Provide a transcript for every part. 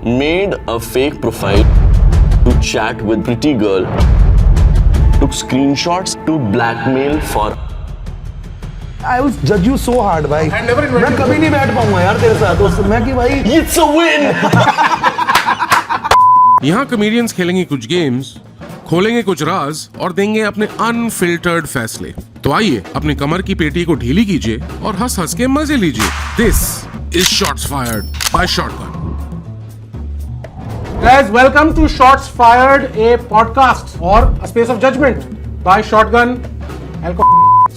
made a fake profile to chat with pretty girl, took screenshots to blackmail for. I will judge you so hard भाई। मैं कभी नहीं बैठ पाऊंगा यार तेरे साथ उस मैं कि भाई It's a win. यहाँ कॉमेडियंस खेलेंगे कुछ गेम्स, खोलेंगे कुछ राज और देंगे अपने अनफिल्टर्ड फैसले। तो आइए अपने कमर की पेटी को ढीली कीजिए और हंस हंस के मजे लीजिए। This is shots fired by shotgun. Guys, welcome to Shots Fired, a podcast or a space of judgment by Shotgun.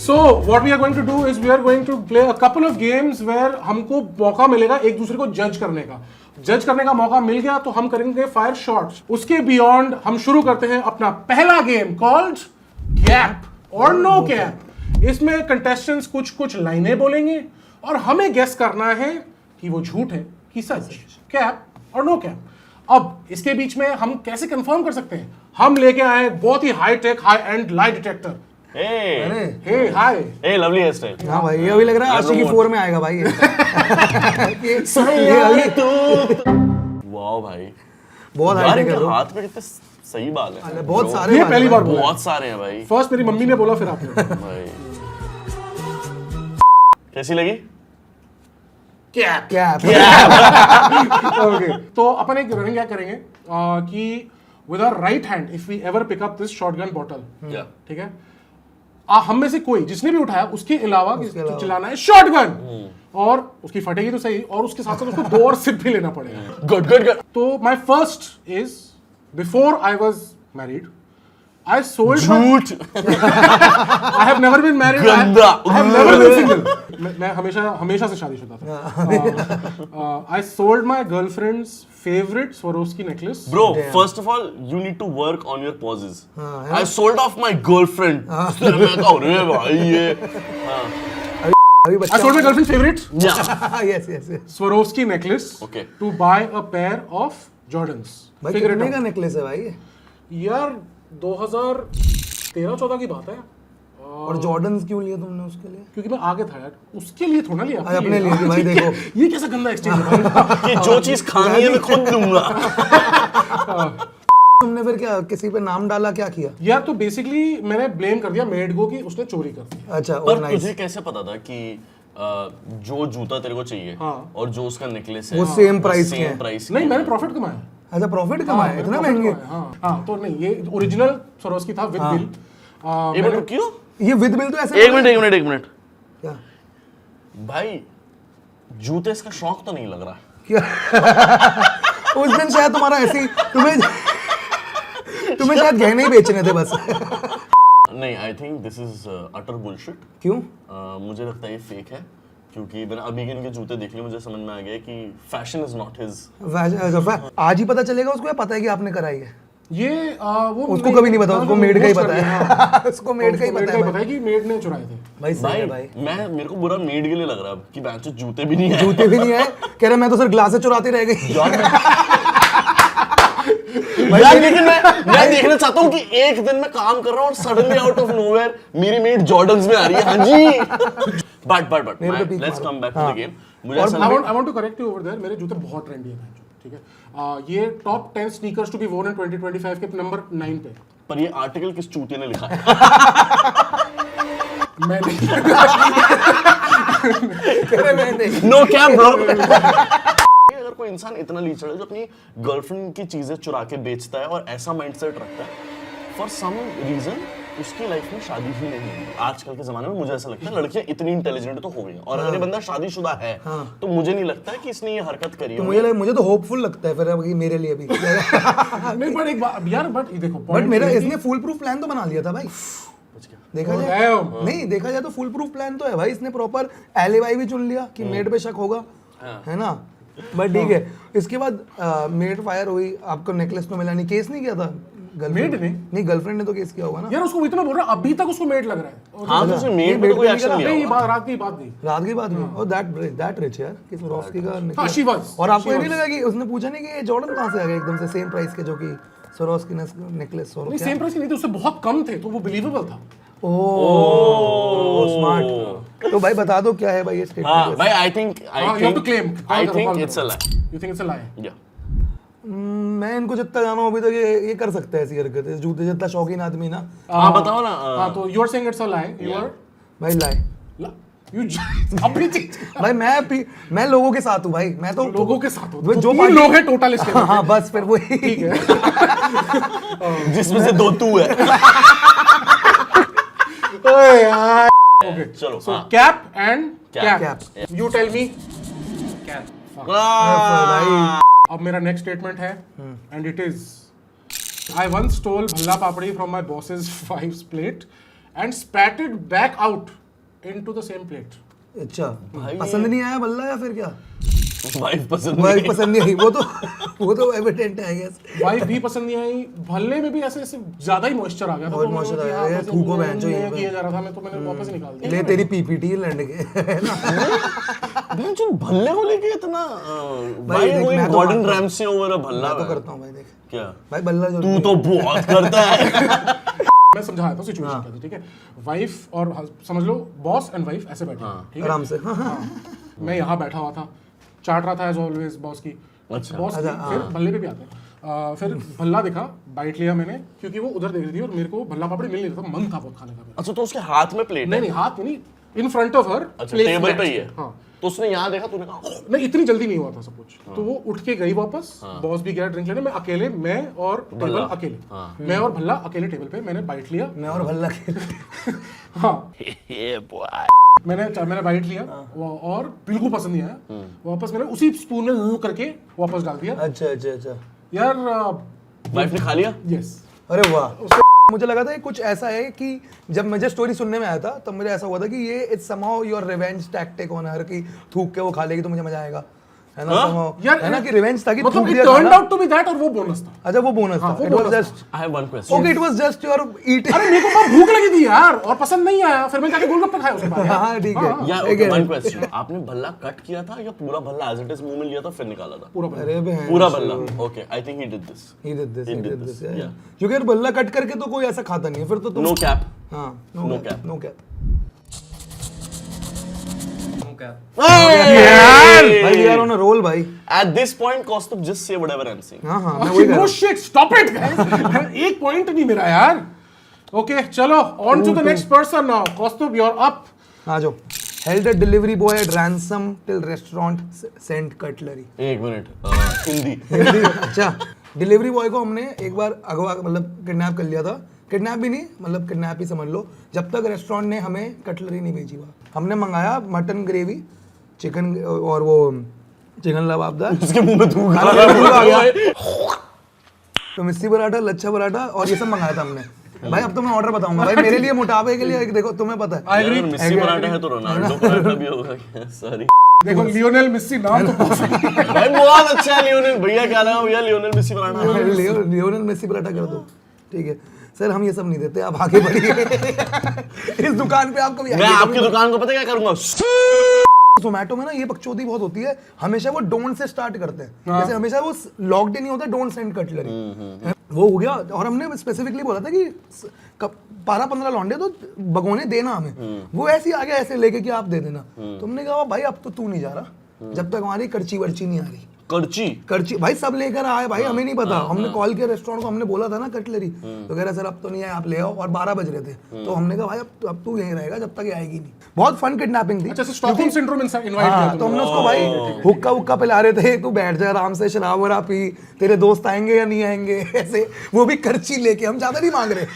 So, what we are going to do is we are going to play a couple of games where हमको मौका मिलेगा एक दूसरे को जज करने का। जज करने का मौका मिल गया तो हम करेंगे फायर शॉट्स। उसके बियॉन्ड हम शुरू करते हैं अपना पहला गेम कॉल्ड गैप और नो कैप। इसमें कंटेस्टेंट्स कुछ कुछ लाइनें बोलेंगे और हमें गेस करना है कि वो झूठ है कि सच, कैप और नो कैप। अब इसके बीच में हम कैसे कंफर्म कर सकते हैं? हम लेके आए बहुत ही high tech high end lie detector. Hey hi, Hey, lovely hairstyle. हाँ भाई ये अभी लग रहा है आशिकी 4 में आएगा भाई वाह भाई, बहुत यार हाई इनके टेक हाथ में कितने सही बाल हैं। बहुत सारे ये पहली बार बोला। बहुत सारे हैं भाई। फर्स्ट मेरी मम्मी ने बोला फिर आपने। भाई कैसी लगी? कैप। क्या ओके, तो अपन एक रनिंग क्या करेंगे कि with our right hand if we ever pick up this shotgun bottle, ठीक है, हम में से कोई जिसने भी उठाया उसके अलावा चलाना है शॉटगन और उसकी फटेगी तो सही और उसके साथ साथ उसको 2 और सिप भी लेना पड़ेगा। Good good good. तो my first is before I was married I sold झूठ। I have never been married. गंदा। I have never been single. मैं हमेशा से शादीशुदा था। I sold my girlfriend's favorite Swarovski necklace. Bro, first of all, you need to work on your pauses. I sold off my girlfriend. मैं कहा अरे भाई ये। अभी बच्चा I sold my girlfriend's favorite yes Swarovski necklace Okay. to buy a pair of Jordans. भाई Figure it कितने out. का नेकलेस है भाई यार 2013-14 की बात है। और जॉर्डन्स क्यों लिए तुमने उसके लिए क्योंकि मैं आगे था यार, उसके लिए थोड़ा लिया अपने लिए भी भाई देखो ये कैसा गंदा एक्सचेंज है भाई। कि जो चीज खानी है मैं खुद दूंगा। तुमने फिर क्या किसी पे नाम डाला क्या किया यार तो बेसिकली मैंने ब्लेम कर दिया मेड को कि उसने चोरी कर दी। अच्छा पर नाइस तुझे कैसे पता था कि जो जूता तेरे को चाहिए हाँ। और जो उसका नेकलेस है वो सेम प्राइस के हैं प्राइस नहीं, मैंने प्रॉफिट कमाया। अच्छा प्रॉफिट कमाया मैंने इतना profit महंगे कमाया, हाँ तो नहीं ये ओरिजिनल Swarovski था विद बिल। एक मिनट क्यों? ये विद बिल तो ऐसे एक मिनट क्या भाई, जूते इसका शौक तो नहीं लग रहा। क्या उस दिन शायद तुम्हारा ऐसी तुम्हें शायद गहने ही बेचने थे बस नहीं, I think this is utter bullshit. क्यों मुझे लगता है ये फेक है क्योंकि मैंने अभी के इनके जूते देख लिए, मुझे समझ में आ गया कि फैशन इज नॉट हिज। आज ही पता चलेगा उसको या पता है कि आपने कराई है ये वो उसको कभी नहीं पता उसको मेड का ही पता है। है उसको मेड का ही मेड पता का ही है पता है कि मेड ने चुराए थे। भाई सही है भाई भाई मैं मेरे को बुरा मेड के लिए लग रहा है कि बैंचो जूते भी नहीं है। जूते भी नहीं है कह रहा मैं तो सिर्फ ग्लासेस चुराती रह गई यार लेकिन मैं देखना चाहता हूँ कि एक दिन मैं काम कर रहा हूँ और सडनली आउट ऑफ नोवेयर मेरी मेड जॉर्डन्स में आ रही है। हाँ जी but let's come back to the game. मुझे ऐसा I लगा want to correct you over there, मेरे जूते बहुत ट्रेंडी हैं ठीक है। ये top 10 sneakers to be worn in 2025 के नंबर 9 पे। पर ये आर्टिकल किस चूतिए ने लिखा है? मैंने नो कैप ब्रो। अगर कोई इंसान इतना लीचड़ है जो अपनी गर्लफ्रेंड की चीजें चुरा के बेचता है और ऐसा माइंडसेट रखता है, फॉर सम रीजन उसकी लाइफ में शादी ही नहीं है। आजकल के जमाने में मुझे ऐसा लगता है लड़कियां इतनी इंटेलिजेंट तो हो गई हैं और अगर ये बंदा शादीशुदा है तो मुझे नहीं लगता है कि इसने ये हरकत करी तो होगी। मुझे तो होपफुल लगता है फिर अभी मेरे लिए भी नहीं बट एक बात यार, बट ये देखो बट मेरा इसने फुल प्रूफ प्लान तो बना लिया था भाई देखा जाए नहीं देखा जाए तो फुल प्रूफ प्लान तो है भाई इसने प्रॉपर एलिबाई भी चुन लिया कि मेड पे शक होगा है ना बट ठीक है। इसके बाद मेड फायर हुई आपको नेकलेस तो मिला नहीं केस नहीं किया था मेड ने नहीं गर्लफ्रेंड ने तो केस किया होगा ना यार उसको इतना बोल रहा अभी तक उसको मेड लग रहा है। हाँ तो उसने मेड पे तो कोई एक्शन नहीं लिया होगा। रात की बात नहीं। रात की बात नहीं और दैट रिच यार कि Swarovski का हाँ, necklace। she was. और आपको ये नहीं लगा कि उसने पूछा नहीं कि ये जॉर्डन कहाँ से आ गया एकदम से सेम प्राइस के जो कि Swarovski नेकलेस नहीं सेम प्राइस नहीं थे, उससे बहुत कम थे तो वो बिलीवेबल था। Oh smart. तो भाई बता दो क्या है भाई ये हाँ स्टेटमेंट भाई I think you have to claim. I think it's a lie. You think it's a lie? Yeah. मैं इनको जितना जाना हूं अभी तक ये कर सकते हैं ऐसी हरकतें, जूते जितना शौकीन आदमी ना। हाँ बताओ ना। हाँ तो you are saying it's a lie, you are भाई लाए यू अपनी चीज भाई मैं लोगों के साथ हूँ भाई, मैं तो लोगों के साथ हो, जो जो पार्टी- लोग हैं टोटल इसके हाँ, हाँ बस फिर वही ठीक है। जिसमें से 2 तू है। ओए यार ओके चलो so cap and Cap. Cap, you tell me cap. भाई अब मेरा नेक्स्ट स्टेटमेंट है and it is I once stole bhalla papdi from my boss's wife's plate and spat it back out into the same plate. अच्छा पसंद नहीं आया बल्ला या फिर क्या? वाइफ पसंद वाइफ नहीं। पसंद नहीं आई, वो तो एविडेंट है आई गेस। वाइफ भी पसंद नहीं आई, भल्ले में भी ऐसे ऐसे ज्यादा ही मॉइस्चर आ गया था, बहुत तो मैंने moisture आ कहा, गया, बस थूको ये बहन चो यहीं पे। किया जा रहा था, मैं तो मैंने वापस ही निकाल दिया। ले तेरी पीपीटी लड़ने के बहन जो भल्ले को लेके इतना भाई देख, कोई मैं तो गॉर्डन मानता हूँ। रैमसी ओवर भल्ला मैं तो है। करता हूँ भाई, देख क्या भाई बल्ला जो तू तो बहुत करता है। मैं समझाया था सिचुएशन क्या थी, ठीक है। वाइफ और समझ लो बॉस एंड वाइफ ऐसे बैठे हैं, ठीक है। आराम से हाँ। मैं यहाँ बैठा हुआ था, चाट रहा था एज ऑलवेज बॉस की, अच्छा। बॉस की, फिर भल्ले पे भी आते हैं। फिर भल्ला दिखा, बाइट लिया मैंने, क्योंकि वो उधर देख रही थी और मेरे को भल्ला पापड़ी मिल नहीं रहा था, मन था बहुत खाने का मेरा। अच्छा तो उसके हाथ में प्लेट है। नहीं नहीं हाथ में नहीं, इन फ्रंट ऑफ हर अच्छा टेबल पे ही है। हाँ तो उसने यहाँ देखा, तूने कहा नहीं इतनी जल्दी नहीं हुआ था सब कुछ, तो वो उठ के गई वापस, बॉस भी गया ड्रिंक लेने, मैं अकेले, मैं और टेबल भल्ला। अकेले, मैं और भल्ला अकेले टेबल पे, मैंने बाइट लिया। मैं और भल्ला के हाँ ये बॉय। मैंने बाइट लिया और बिल्कुल पसंद नहीं आया, वापस मैंने उसी स्पून में मुंह करके वापस डाल दिया। अच्छा यार वाइफ ने खा लिया। यस अरे वाह। मुझे लगा था ये कुछ ऐसा है कि जब मुझे स्टोरी सुनने में आया था तब मुझे ऐसा हुआ था कि ये it's somehow your revenge tactic on her, कि थूक के वो खा लेगी तो मुझे मजा आएगा, है ना? somehow, यार है ना कि रिवेंज था कि मतलब थूक इट दिया टर्न्ड खाना। आउट टू बी दैट, और वो बोनस था। अच्छा वो बोनस था, वो it was bonus just I have one question. Okay, it was just your eating. अरे मेरे को बहुत भूख लगी थी यार और पसंद नहीं आया, फिर मैं जाके गोलगप्पे खाया उसके बाद। हाँ ठीक है। या ठीक है। वन क्वेश्चन, आपने भल्ला कट किया था या पूरा भल्ला एज इट इज मुंह में लिया था फिर निकाला था? पूरा बना। अरे बहन पूरा Bhalla. Okay I think he did this. he did this, He he did did this, this, yeah. yeah. क्योंकि यार बल्ला कट करके तो कोई ऐसा खाता नहीं है फिर तो तुम नो कैप। हाँ No cap. नो कैप यार भाई we are on a roll भाई। At this point, Kaustubh, just say whatever I'm saying. हाँ हाँ मैं वही कह रहा नो हूँ। शिट, स्टॉप इट गाइस, एक पॉइंट नहीं मेरा यार। ओके चलो on to the next person now. Kaustubh you are up. आ जाओ। Held a delivery boy at ransom till restaurant sent cutlery. एक मिनट हिंदी। अच्छा डिलीवरी बॉय को हमने एक बार अगवा मतलब किडनैप कर लिया था, किडनैप भी नहीं मतलब किडनैप ही समझ लो, जब तक रेस्टोरेंट ने हमें कटलरी नहीं भेजी हुआ। हमने मंगाया मटन ग्रेवी, चिकन और वो चिकन लबाबदार, उसके मुंह में थूक आ गया, तो मिस्सी पराठा, लच्छा पराठा और ये सब मंगाया था हमने। भाई अब तो मैं ऑर्डर बताऊंगा भाई, मेरे लिए मोटापे के लिए देखो तुम्हें पता है। अगर मिस्सी पराठा है तो रोनाल्डो पराठा भी होगा क्या? सॉरी देखो लियोनेल मेसी नाम तो perfect है। भाई बहुत अच्छा है लियोनेल भैया। क्या नाम है भैया? Lionel Messi paratha. Lionel Messi paratha कर दो, ठीक है सर हम ये सब नहीं देते, आप आगे बढ़िए। इस दुकान पे आपको मैं आपकी दुकान को पता क्या करूंगा? जोमेटो में ना ये बकचोदी बहुत होती है, हमेशा वो डोंट से स्टार्ट करते हैं। जैसे हमेशा वो लॉक्ड इन नहीं होता, डोंट सेंड कटलरी, वो हो गया। और हमने स्पेसिफिकली बोला था कि 12-15 लौंडे तो भगोने देना हमें, वो ऐसे ही आ गया ऐसे लेके कि आप दे देना। तो हमने कहा भाई अब तो तू नहीं जा रहा जब तक हमारी करची वर्ची नहीं आ रही। करची भाई सब लेकर आए भाई, हमें नहीं पता। हमने कॉल किया रेस्टोरेंट को, हमने बोला था ना कटलरी, तो कह रहा सर अब तो नहीं आए, आप ले आओ। और 12 बज रहे थे, तो हमने कहा भाई अब तू यहीं रहेगा जब तक ये आएगी नहीं। बहुत फन किडनैपिंग थी। अच्छा स्टॉकहोम सिंड्रोम इनवाइट किया हाँ, तो हमने उसको भाई हुक्का वुक्का पिला रहे थे, तू बैठ जा आराम से, शराब वराब पी, तेरे दोस्त आएंगे या नहीं आएंगे, ऐसे वो भी करची लेके। हम ज्यादा नहीं मांग रहे।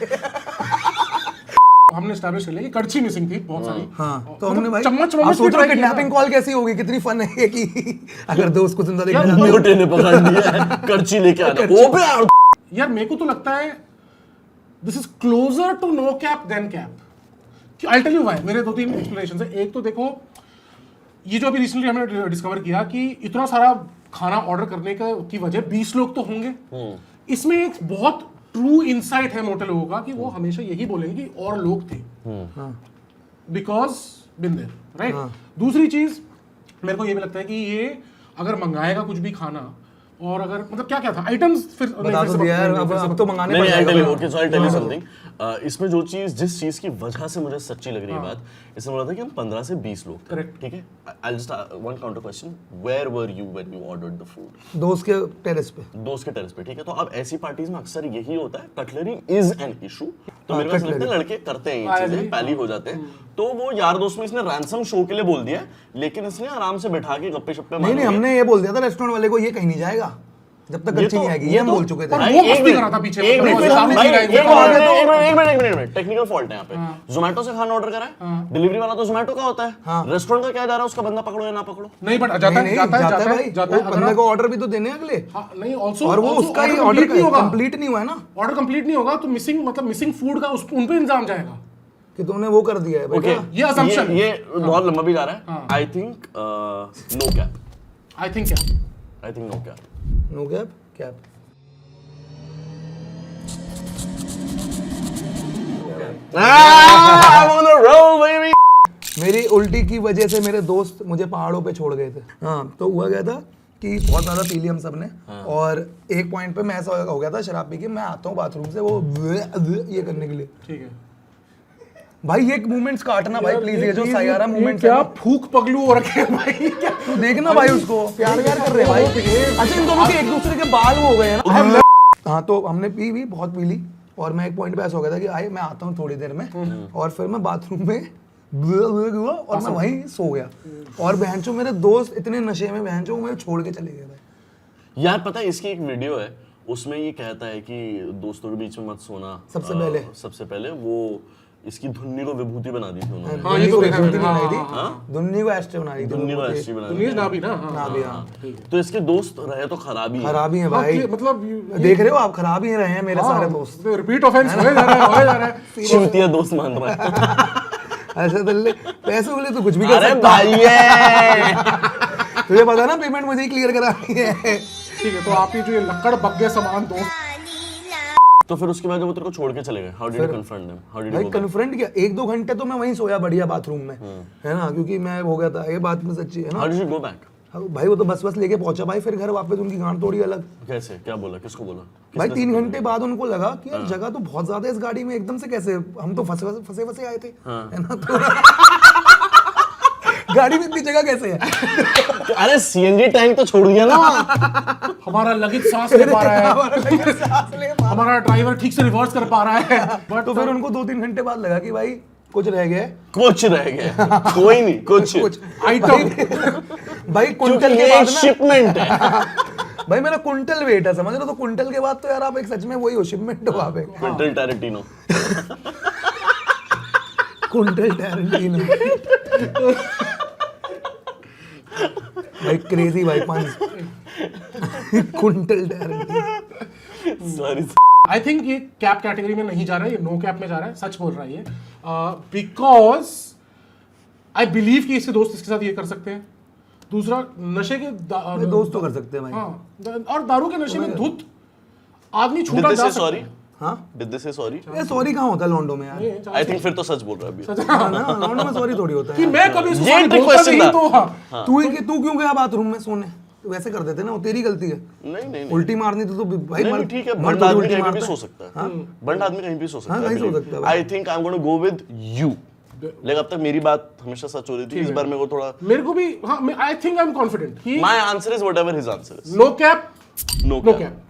हमने एस्टैब्लिश कर लिया कि करची मिसिंग थी बहुत सारी। हाँ तो हमने भाई चम्मच आप सोच रहे हो भी किडनैपिंग कॉल कैसी होगी, कितनी फन है ये कि अगर दोस्त को जिंदा देखना चाहते हो। मोटे ने पकड़ लिया है, करची लेके आना। ओ बे यार मेरे को तो लगता है this is closer to no cap than cap. I tell you why, मेरे 2-3 एक्सप्लेनेशंस है। एक तो देखो ये जो अभी रिसेंटली हमने डिस्कवर किया कि इतना सारा खाना ऑर्डर करने की वजह 20 लोग तो होंगे। इसमें एक बहुत ट्रू इनसाइट है मोटे लोगों का कि वो हमेशा यही बोलेंगे कि और लोग थे, बिकॉज बिन देयर, राइट। दूसरी चीज मेरे को ये भी लगता है कि ये अगर मंगाएगा कुछ भी खाना और अगर मतलब क्या क्या था आइटम्स फिर बता दो दिया यार, अब तो मंगाने नहीं, पड़ I'll tell you, जाएगा। okay, so I'll tell you something. इसमें जिस चीज की वजह से मुझे सच्ची लग रही है बात, इसमें बोला था कि हम 15 से 20 लोग थे, Correct. ठीक है? I'll just one counter question. Where were you when you ordered the food? दोस्त के टेरेस पे। दोस्त के टेरेस पे, ठीक है? तो अब ऐसी पार्टीज में अक्सर यही होता है, कटलरी इज एन इशू। तो मेरे को ऐसा लगता है लड़के करते हैं ये चीजें, पहली हो जाते हैं। तो वो यार दोस्त में इसने रैंसम शो के लिए बोल दिया है, लेकिन इसने आराम से बैठा के गप्पे शप्पे मारे। नहीं, हमने ये बोल दिया था रेस्टोरेंट वाले को, ये कहीं नहीं जाएगा जब तक कच्ची नहीं आएगी, ये हम बोल चुके थे। और वो मस्ती कर रहा था पीछे, एक मतलब मिनट, सामने भाई, नहीं एक आएगा। मिनट, टेक्निकल फॉल्ट है यहाँ पे। जोमेटो से खाना ऑर्डर करा है, डिलीवरी वाला तो जोमेटो का होता है, रेस्टोरेंट का क्या जा रहा है, उसका बंदा पकड़ो या ना पकड़ो। नहीं बट जाता है भाई, जाता है बंदे को ऑर्डर भी तो देने हैं अगले। नहीं ऑल्सो और वो उसका ही ऑर्डर कंप्लीट नहीं हुआ है ना, ऑर्डर कंप्लीट नहीं होगा तो मिसिंग फूड का उन पे इंतजाम जाएगा कि तुमने वो कर दिया है ओके, बेटा। ये assumption है। ये बहुत लंबा भी जा रहा है। I think no cap, I think क्या I think no cap. No cap cap. I'm on the roll, baby. मेरी उल्टी की वजह से मेरे दोस्त मुझे पहाड़ों पे छोड़ गए थे। हाँ, तो हुआ क्या था कि बहुत ज़्यादा पी ली हम सब ने, और एक पॉइंट पे मैं ऐसा हो गया था शराब पी के, मैं आता हूँ बाथरूम से वो ये करने के लिए। ठीक है भाई ये मूवमेंट्स काटना भाई प्लीज, ये जो सयारा मूवमेंट्स क्या फूक पगलू हो रखे हैं भाई क्या तू देखना भाई उसको, प्यार कर रहे हैं भाई। अच्छा इन दोनों के एक दूसरे के बाल वो हो गए हैं ना। हाँ, तो हमने पी भी बहुत पी ली, और मैं एक पॉइंट पे ऐसा हो गया था कि आई मैं आता हूँ थोड़ी देर में, और फिर मैं बाथरूम में और मैं वहीं सो गया, और बहनचो मेरे दोस्त इतने नशे में बहनचो मुझे छोड़ के चले गए भाई। यार पता है इसकी एक वीडियो है, उसमें ये कहता है कि दोस्तों के बीच में मत सोना। सबसे पहले वो इसकी धुन्नी को विभूति बना दी थी उन्होंने। हाँ, ये तो देखा मैंने। बनाई थी, धुन्नी को एस्ट्रे बनाई थी, धुन्नी को ऐसी बना दी। नीज ना भी ना ना भी। हाँ, तो इसके दोस्त रहे तो खराब ही है। खराब ही है भाई, मतलब देख रहे हो आप, खराब ही रहे हैं मेरे सारे दोस्त। रिपीट ऑफेंस हो जा रहा है चूतिया दोस्त मान रहा है। ऐसे दल्ले पैसे बोले तो कुछ भी कर अरे सकता भाई ये तुझे पता ना, पेमेंट मुझे ही क्लियर करानी है। ठीक है, तो आप ये जो ये लक्कड़ बग्गे समान दोस्त, तो फिर उसके बाद जब वो तेरे को छोड़ के चले गए, how did you confront them? How did भाई यू कन्फ्रंट किया, 1-2 घंटे तो मैं वहीं सोया बढ़िया बाथरूम में, है ना, क्योंकि मैं हो गया था, ये बात में सच्ची है हाउ ना। Did you go back? भाई वो तो बस लेके पहुंचा भाई, फिर घर वापस उनकी गांड तोड़ी अलग। कैसे, क्या बोला, किसको बोला? भाई 3 घंटे बाद उनको लगा कि यार जगह तो बहुत ज्यादा है इस गाड़ी में, एकदम से कैसे, हम तो फंसे आए थे, है ना, तो गाड़ी में इतनी जगह कैसे है? अरे सीएनजी टैंक तो छोड़ दिया ना। हमारा लगेज सांस ले पा रहा है, हमारा ड्राइवर ठीक से रिवर्स कर पा रहा है, बट तो फिर उनको 2-3 घंटे बाद लगा कि भाई कुछ रह गया, कोई नहीं, कुछ आइटम भाई कुंटल के ये बाद एक ना, शिपमेंट है। भाई मेरा कुंटल वेट है, समझ रहे हो, तो कुंटल के बाद तो यार आप एक सच में वही हो, शिपमेंट हो आप एक क्विंटल टैरेंटिनो। कुंटल टैरेंटिनो भाई क्रेजी भाई पंच Quentin Tarantino. Sorry. I think ये कैप कैटेगरी में नहीं जा रहा है, ये नो कैप में जा रहा है, सच बोल रहा है ये, बिकॉज आई बिलीव कि इसके दोस्त इसके साथ ये कर सकते हैं। दूसरा, नशे के दोस्त तो कर सकते हैं भाई। हाँ, और दारू के नशे में धुत आदमी Did छूटा they जा say सकता sorry? है। हाँ, Did they say sorry? ये सॉरी कहाँ होता है लॉन्डो में यार? आई थिंक फिर तो सच बोल रहा है अभी। हाँ ना, लॉन्डो में सॉरी थोड़ी होता कि है। मैं कभी इसको ये sorry trick बोलता question नहीं था। तो हाँ। तू क्यों गया बाथरूम में सोने? वैसे कर देते ना, वो तेरी गलती है। नहीं उल्टी मारनी थी तो भाई नहीं, ठीक है, मर्द बंड थोड़ी आदमी उल्टी कहीं भी मारता सो है। सकता है। बंड आदमी कहीं भी सो सकता हाँ, है। कहीं सो सकता है भाई। I think I am going to go with you. लेकिन अब तक मेरी बात हमेशा सच हो रही थी, इस बार मेरे को थोड़ा, मेरे को भी, हाँ, I think I am confident कि my answer is whatever his answer is. No cap, no no cap. Cap.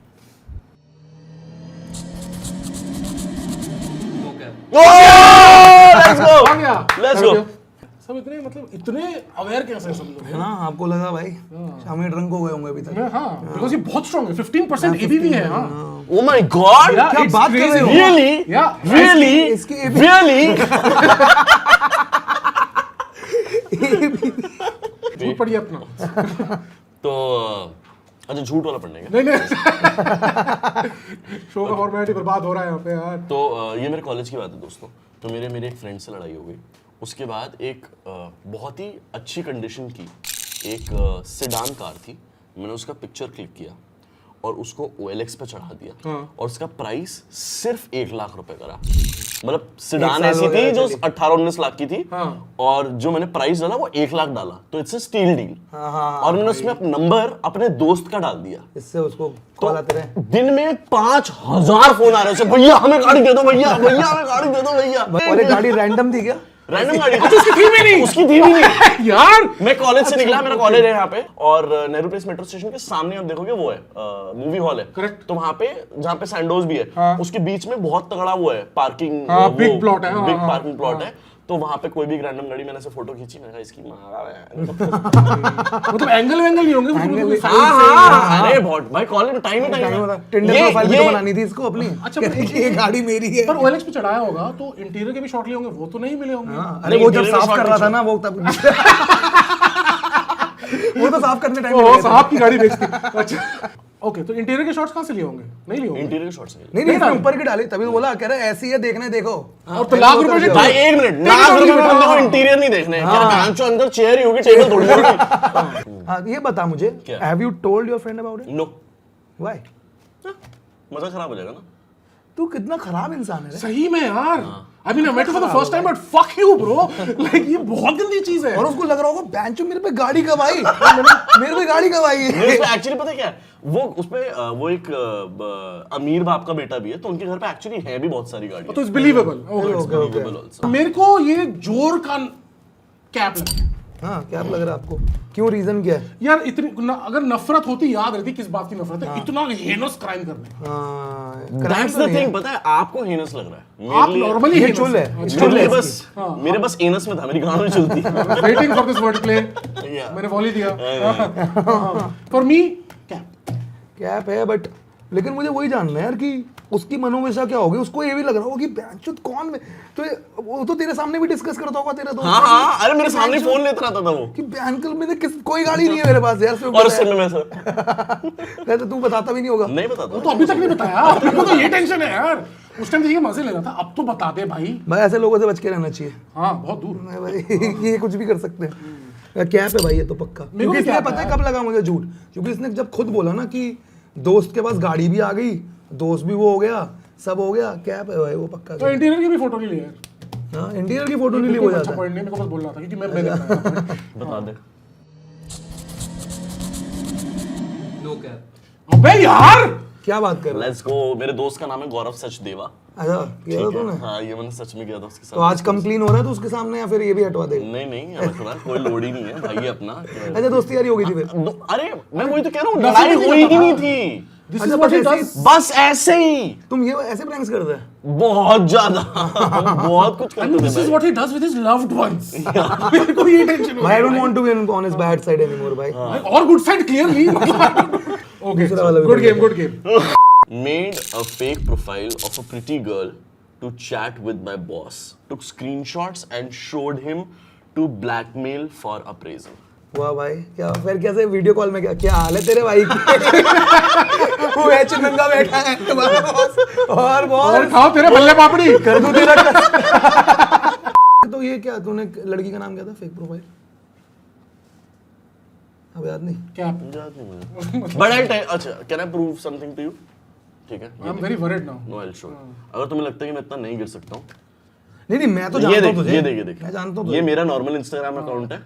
Let's go, आ गया, लेट्स गो। सब इतने मतलब इतने अवेयर कैसे हैं सब लोग? है ना, आपको लगा भाई शामी ड्रंक हो गए होंगे अभी तक। हाँ, बिकॉज़ ये बहुत स्ट्रांग है, 15% एबीवी है। हाँ, ओ माय गॉड, Yeah, क्या it's बात कर रहे हो? crazy. Really Yeah. रियली इसकी रियली। झूठ पड़ी अपना। तो अच्छा, झूठ वाला पढ़ने का। नहीं नहीं, शो का फॉर्मेट ही बर्बाद हो रहा है यहाँ पे यार। तो ये मेरे कॉलेज की बात है दोस्तों। तो मेरे एक फ्रेंड से लड़ाई हो गई। उसके बाद एक बहुत ही अच्छी कंडीशन की एक सेडान कार थी। मैंने उसका पिक्चर क्लिक किया और उसको OLX पे चढ़ा दिया, और उसका प्राइस सिर्फ 1 लाख रुपए करा। मतलब सिडान साल ऐसी हो गया थी जो चली। 18-19 लाख की थी हाँ। और जो मैंने प्राइस डाला वो 1 लाख डाला, तो इट्स अ स्टील डील। हाँ, और मैंने उसमें अपना नंबर अपने दोस्त का डाल दिया। इससे उसको कॉल आते रहे। दिन में 5000 फोन आ रहे थे, भैया हमें गाड़ी दे दो, भैया भैया हमें गाड़ी दे दो भैया। और एक गाड़ी रैंडम थी क्या? रैंडम गाड़ी अच्छा, उसकी थी भी नहीं। उसकी थी भी नहीं यार मैं कॉलेज से निकला, मेरा कॉलेज है यहाँ पे, और नेहरू प्लेस मेट्रो स्टेशन के सामने आप देखोगे वो है मूवी हॉल है। Correct. तो वहाँ पे जहाँ पे सैंडोज भी है, हाँ. उसके बीच में बहुत तगड़ा वो है पार्किंग, हाँ, big plot है, हाँ, बिग हाँ, पार्किंग प्लॉट हाँ. है। तो वहाँ पे कोई भी रैंडम गाड़ी, मैंने ऐसे फोटो खींची, मैंने कहा इसकी मारा है। मतलब एंगल नहीं होंगे Angle हाँ, अरे बहुत भाई, कॉलेज में टाइम ही टाइम है। टिंडर प्रोफाइल भी तो बनानी थी इसको अपनी। अच्छा, कहती कि ये गाड़ी मेरी है। पर OLX पे चढ़ाया होगा तो इंटीरियर के भी शॉट लिए होंगे, वो तो नहीं मिले होंगे। हाँ, अरे वो जब इंटीरियर साफ शॉट कर रहा था नहीं ना वो तब वो तो साफ करने टाइम ओ साहब की गाड़ी बेचती। अच्छा ओके, तो इंटीरियर के शॉट्स कहाँ से लिए होंगे? नहीं लिए होंगे। इंटीरियर के शॉट्स नहीं नहीं, इसने ऊपर की डाली तभी तो बोला, कह रहा ऐसी है देखने देखो। और तो लाख रुपए भाई 1 मिनट, लाख रुपए में बंदे को इंटीरियर नहीं देखने हैं। यार बैंक चो अंदर चेयर ही होगी, टेबल थोड़ी होगी। हाँ ये बता मुझे, क्या? Have you told your friend about it? No, why? मजा खराब हो जाएगा ना। तू कितना खराब इंसान है रे। सही में यार, I mean I met for the first time but fuck you bro, like ये बहुत गंदी चीज है। और उसको लग रहा होगा बेंचो मेरे पे गाड़ी कब आई, मेरे पे गाड़ी कब आई। एक्चुअली पता है क्या है, वो उसपे वो एक अमीर बाप का बेटा भी है, तो उनके घर पे एक्चुअली है भी बहुत सारी गाड़ियां। तो it's believable. Okay okay. Believable also. मेरे को ये जोर का कैप लगा हाँ क्या लग रहा है आपको? क्यों, रीजन क्या है? यार। इतनी अगर नफरत होती, याद रहती किस बात की नफरत है, इतना हेनस क्राइम करने। That's the thing, पता है आपको हेनस लग रहा है। आप मेरे लिए- नॉर्मली ये चुल है। मेरे लिए बस मेरे बस एनस में था, मेरी गांव में चलती है। Waiting for this word play, Yeah. मैंने वॉली दिया। For me cap. कैप है बट, लेकिन मुझे वही जानना है यार कि उसकी मनोदशा क्या होगी। उसको ये भी लग रहा होगा कि बेंचोद कौन में, तो वो तो तेरे सामने भी डिस्कस करता होगा तेरे दोस्त। हाँ हाँ, अरे मेरे सामने फोन लेता रहता था वो, कि अंकल मेरे कोई गाड़ी नहीं है मेरे पास यार। और उस समय मैं सर कहते तू बताता भी नहीं होगा। नहीं बताता। वो तो अभी तक नहीं बताया। मेरे को तो ये टेंशन है यार, उस टाइम देखिए मजे ले रहा था, अब तो बता दे भाई। भाई ऐसे लोगों से बच के रहना चाहिए। हाँ बहुत दूर। नहीं भाई ये कुछ भी कर सकते हैं। कैप है भाई ये तो पक्का। को क्योंकि भी इसने कैप पता है है। कब लगा मुझे झूठ, क्योंकि इसने जब खुद बोला ना कि दोस्त के पास गाड़ी भी आ गई, दोस्त भी वो हो गया, सब हो गया, कैप है भाई वो पक्का। तो इंटीरियर की भी फोटो नहीं ली यार। हाँ इंटीरियर की फोटो नहीं ली हो अच्छा जाता। पॉइंट नहीं, मेरे को बस बोलना था क्योंकि मैं देखा। बता दे। No cap. अबे यार क्या बात कर रहा है? Let's go. मेरे दोस्त का नाम है गौरव सचदेवा। अच्छा किया था ठीक तूने? है, हाँ ये मैंने सच में किया था उसके साथ। तो आज कम क्लीन हो रहा है तो उसके सामने, या फिर ये भी हटवा देगा? नहीं नहीं, रखना कोई लोड ही नहीं है भाई, अपना। अच्छा दोस्ती यारी हो गई थी फिर? अरे मैं वही तो कह रहा हूँ, लड़ाई हुई ही नहीं थी, दिस अच्छा, इज व्हाट ही बस ऐसे डज। बस ऐसे ही। तुम ये ऐसे प्रैंक्स करते हैं? बहुत ज्यादा बहुत कुछ करते थे दिस इज भाई। What he does with his loved ones. मेरे को ये टेंशन हो भाई I don't want to be on his bad side anymore भाई। और गुड साइड क्लियरली। ओके दूसरा वाला भी गुड बढ़िया game, good game. Made a fake profile of a pretty girl to chat with my boss. Took screenshots and showed him to blackmail for appraisal. वाह भाई, क्या फिर कैसे वीडियो कॉल में क्या हाल है तेरे भाई की? वो ऐसे नंगा बैठा है और और बॉस खाओ तेरे बल्ले पापड़ी। कर दूं तेरा तो ये क्या तूने लड़की का नाम क्या था फेक प्रोफाइल? अब याद नहीं। कैप। याद नहीं मुझे। But I'll tell, अच्छा, can I prove something to you? ठीक है। I am very worried now. No, I'll show. अगर तुम्हें लगता है कि मैं इतना नहीं गिर सकता हूँ, नहीं नहीं मैं तो ये जानता देख, हूँ तुझे। ये देख, ये देख। मैं जानता हूँ ये तुझे। मेरा नॉर्मल इंस्टाग्राम अकाउंट है।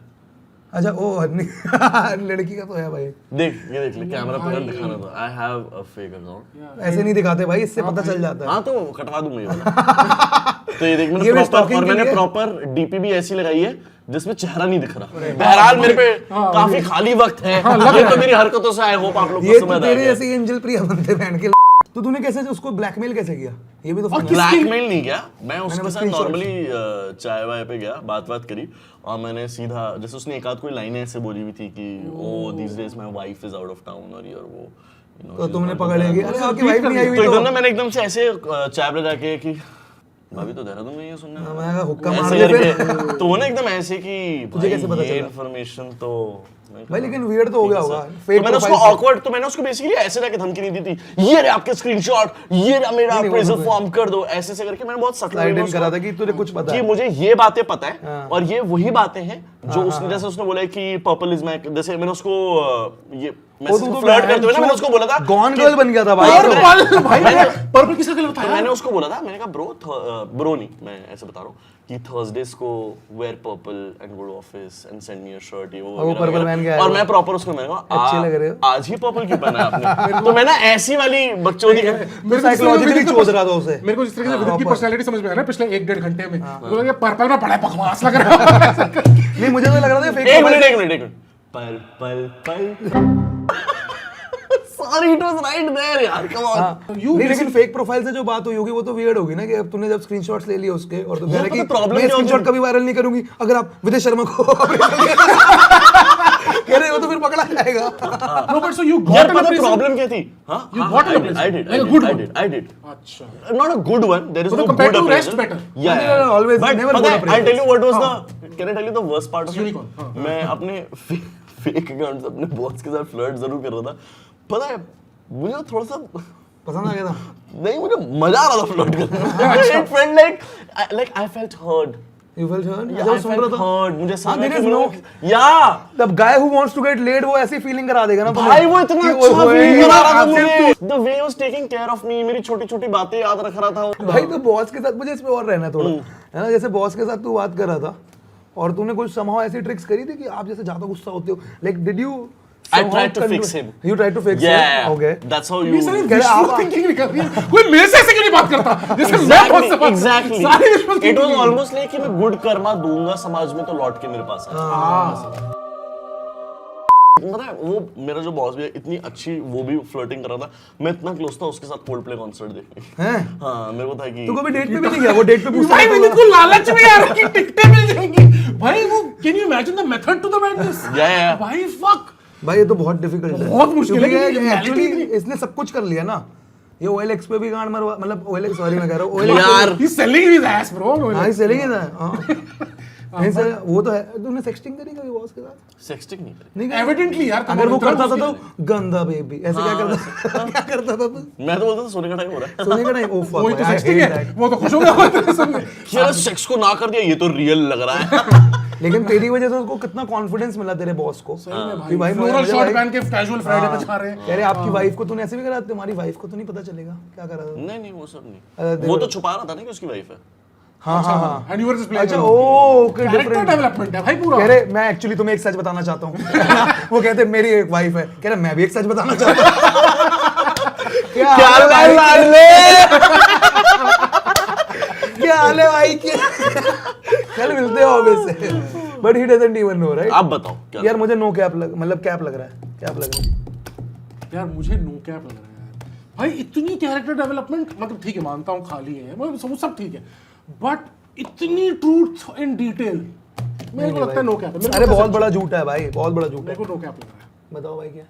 अच्छा ओ लड़की का तो है भाई। देख, ये देख ले, कैमरा पकड़ दिखाना था। I have a fake account. ऐसे नहीं दिखाते भाई, इससे पता चल जाता है। हाँ तो कटवा दूंगा ये वाला। तो ये देख, ये मैंने भी प्रॉपर, stalking और के मैंने लिए? प्रॉपर डीपी भी ऐसी लगाई है जिसमें चेहरा नहीं दिख रहा। बहरहाल मेरे पे काफी खाली वक्त है, ये तो मेरी हरकतों से आई होप आप लोग ये को तो समझ आ तेरे गया। जैसे एंजल प्रिया बनते बहन के। तो तूने कैसे उसको ब्लैकमेल कैसे किया? ये भी तो फन है। ब्लैकमेल नहीं गया मैं, उसके बस साथ screenshot। नॉर्मली चाय वाय पे गया, बात करी, और मैंने सीधा, जैसे उसने एक आध कोई लाइनें ऐसे बोली हुई थी कि oh these days my wife is out of town, और ये और वो, you know, तो she's तुमने not पकड़ in लिया town। अरे आपकी वाइफ नहीं आई हुई तो तो एकदम ना मैंने एकदम से ऐसे चाय पे जाके कि भाभी तो देहरादून में ही है सुनने में। मैं हुक्का मार ऐसे दे फिर। करके तो वो ना एकदम ऐसे कि तुझे कैसे पता ये चला? इन्फॉर्मेशन तो भाई लेकिन वियर्ड तो हो गया होगा तो मैंने उसको awkward, तो मैंने उसको बेसिकली ऐसे जाके धमकी नहीं दी थी, ये रे आपके स्क्रीनशॉट, ये रे मेरा अप्रेजल फॉर्म कर दो, ऐसे से करके मैंने बहुत सटल वे में करा था कि तुझे कुछ पता कि है मुझे ये बातें पता है और ये वही बातें हैं जो उसने, जैसे उसने बोला कि पर्पल इज माय, जैसे मैंने उसको ये फ्लर्ट करते हुए ना मैंने उसको बोला था गॉन गर्ल बन गया था भाई पर्पल भाई पर्पल किसका गलत तो बताया? मैंने उसको बोला था, मैंने कहा ब्रो नहीं, मैं ऐसे बता रहा हूँ कि थर्सडेज को wear purple and go to office and send me a shirt, ये वो पर्पल पहन के आया और मैं प्रॉपर उसको मैंने कहा अच्छे लग रहे हो। आज ही पर्पल क्यों पहना है आपने? तो मैं ना ऐसी वाली बकचोदी साइकोलॉजिकली चोद रहा था उसे। मेरे को जिस तरीके से विदित की पर्सनालिटी समझ में आ रहा है पिछले 1-1.5 घंटे में, मुझे लगा पर्पल में बड़ा बकवास लग रहा है। नहीं मुझे तो लग रहा था फेक एक minute purple sorry it was right there यार, कम ऑन। नहीं लेकिन फेक प्रोफाइल से जो बात हुई होगी वो तो वियर्ड होगी ना कि अब तूने जब स्क्रीनशॉट्स ले लिए उसके और तो कह रहा है कि प्रॉब्लम मैं स्क्रीनशॉट कभी वायरल नहीं करूंगी अगर आप विजय शर्मा को कह रहे हो तो फिर पकड़ा जाएगा। No, but so you got यार an पता appraisal? प्रॉब्लम क्या थी? हां You got an appraisal? I did Like a good one? I did अच्छा not a good one, there is So no compared good to rest appraisal. better? Yeah, No, always, but never पता good है, appraisal. I'll tell you what was the, can I tell you the worst part of it? Unicorn, हाँ। मैं अपने fake account से अपने boss के साथ flirt जरूर कर रहा था, पता है मुझे थोड़ा सा पसंद आ गया था। नहीं, मुझे मजा आ रहा था फ्लर्ट करने में। It felt like I felt heard. You felt heard? Yeah, जब I सुन felt रहा था heard. मुझे समझ there में is no, yeah. The guy who wants to get laid वो ऐसी फीलिंग करा देगा ना तुम्हें भाई वो इतना कि अच्छा ओए, फील करा रहा था आपसे मुझे, the way he was taking care of me, मेरी छोटी छोटी बातें याद रख रहा था। भाई तो बॉस के साथ मुझे इस पे और रहना है थोड़ा, है ना? जैसे बॉस के साथ तू बात कर रहा था और तूने कुछ somehow ऐसी ट्रिक्स करी थी कि आप जैसे ज्यादा गुस्सा होते हो, like did you I somehow tried to control- fix him. You tried to fix him? Yeah, Okay. that's how ये you. सारी कह रहे wishful आप- thinking निकल रही है। कोई मेरे से ऐसे क्यों नहीं बात करता? जैसे मैं बहुत से बात- Exactly. सारी wishful It thinking was है। almost like कि मैं गुड कर्मा दूंगा समाज में तो लौट के मेरे पास आएगा। पता है वो मेरा जो बॉस भी है, इतनी अच्छी वो भी फ्लर्टिंग कर रहा था, मैं इतना क्लोज था उसके साथ कोल्डप्ले कॉन्सर्ट देखने। हैं? हाँ मेरे को था कि तू कभी डेट पे भी नहीं गया? वो डेट पे पूछता भाई था विदित को लालच में आ रहा है कि टिकटें मिल जाएंगी। भाई वो can you imagine the method to the madness? Yeah. भाई फक भाई ये तो बहुत डिफिकल्ट है, बहुत मुश्किल है, क्योंकि क्योंकि एक्चुअली reality इसने सब कुछ कर लिया ना। ये OLX पे भी गांड मरवा, मतलब OLX, सॉरी मैं कह रहा हूँ OLX यार ही सेलिंग हिज एस ब्रो। हाँ चलेंगे ना। हाँ नहीं सर वो तो है। तूने सेक्सटिंग करी कभी बॉस के साथ? सेक्सटिंग नहीं करी। नहीं करी? एविडेंटली यार अगर वो इतना करता था मुश्किल तो गंदा बेबी ऐसे क्या करता क्या करता था तू? मैं तो बोलता था सोने का टाइम हो रहा है। सोने का टाइम? ओह फक वही तो भाई, I सेक्सटिंग hate है, that. वो तो खुश हो गया वो तेरे सामने। यार सेक्स को ना कर दिया, ये तो रियल लग रहा है। लेकिन तेरी वजह से उसको कितना कॉन्फिडेंस मिला तेरे बॉस को कि भाई फ्लोरल मुझे शॉर्ट भाई- पहन के कैजुअल फ्राइडे पे जा रहे हैं। कह रहे आपकी वाइफ को तूने ऐसे भी करा, तुम्हारी वाइफ को तो नहीं पता चलेगा क्या कर रहा था? नहीं नहीं वो सब नहीं, अरे वो तो छुपा रहा था ना कि उसकी वाइफ है। हाँ हाँ हाँ and you were just playing अच्छा ओके कैरेक्टर डिफरेंट। डेवलपमेंट है भाई पूरा। कह रहे मैं एक्चुअली तुम्हें एक सच बताना चाहता हूँ। वो कहते मेरी एक वाइफ है, कह रहे मैं भी एक सच बताना चाहता हूँ। क्या हाल है भाई? क्या हाल है भाई? कल मिलते हैं ऑफिस से, but he doesn't even know right. आप बताओ क्या? यार मुझे नो कैप लग, मतलब कैप लग रहा है, कैप लग रहा है। यार मुझे नो कैप लग रहा है यार भाई, इतनी कैरेक्टर डेवलपमेंट, मतलब ठीक है मानता हूँ खाली है वो सब ठीक है, बट इतनी ट्रूथ इन डिटेल मेरे को लगता है नो कैप। अरे बहुत बड़ा झूठ है भाई, बहुत बड़ा झूठ है। मेरे को नो कैप लग रहा है। बताओ भाई क्या?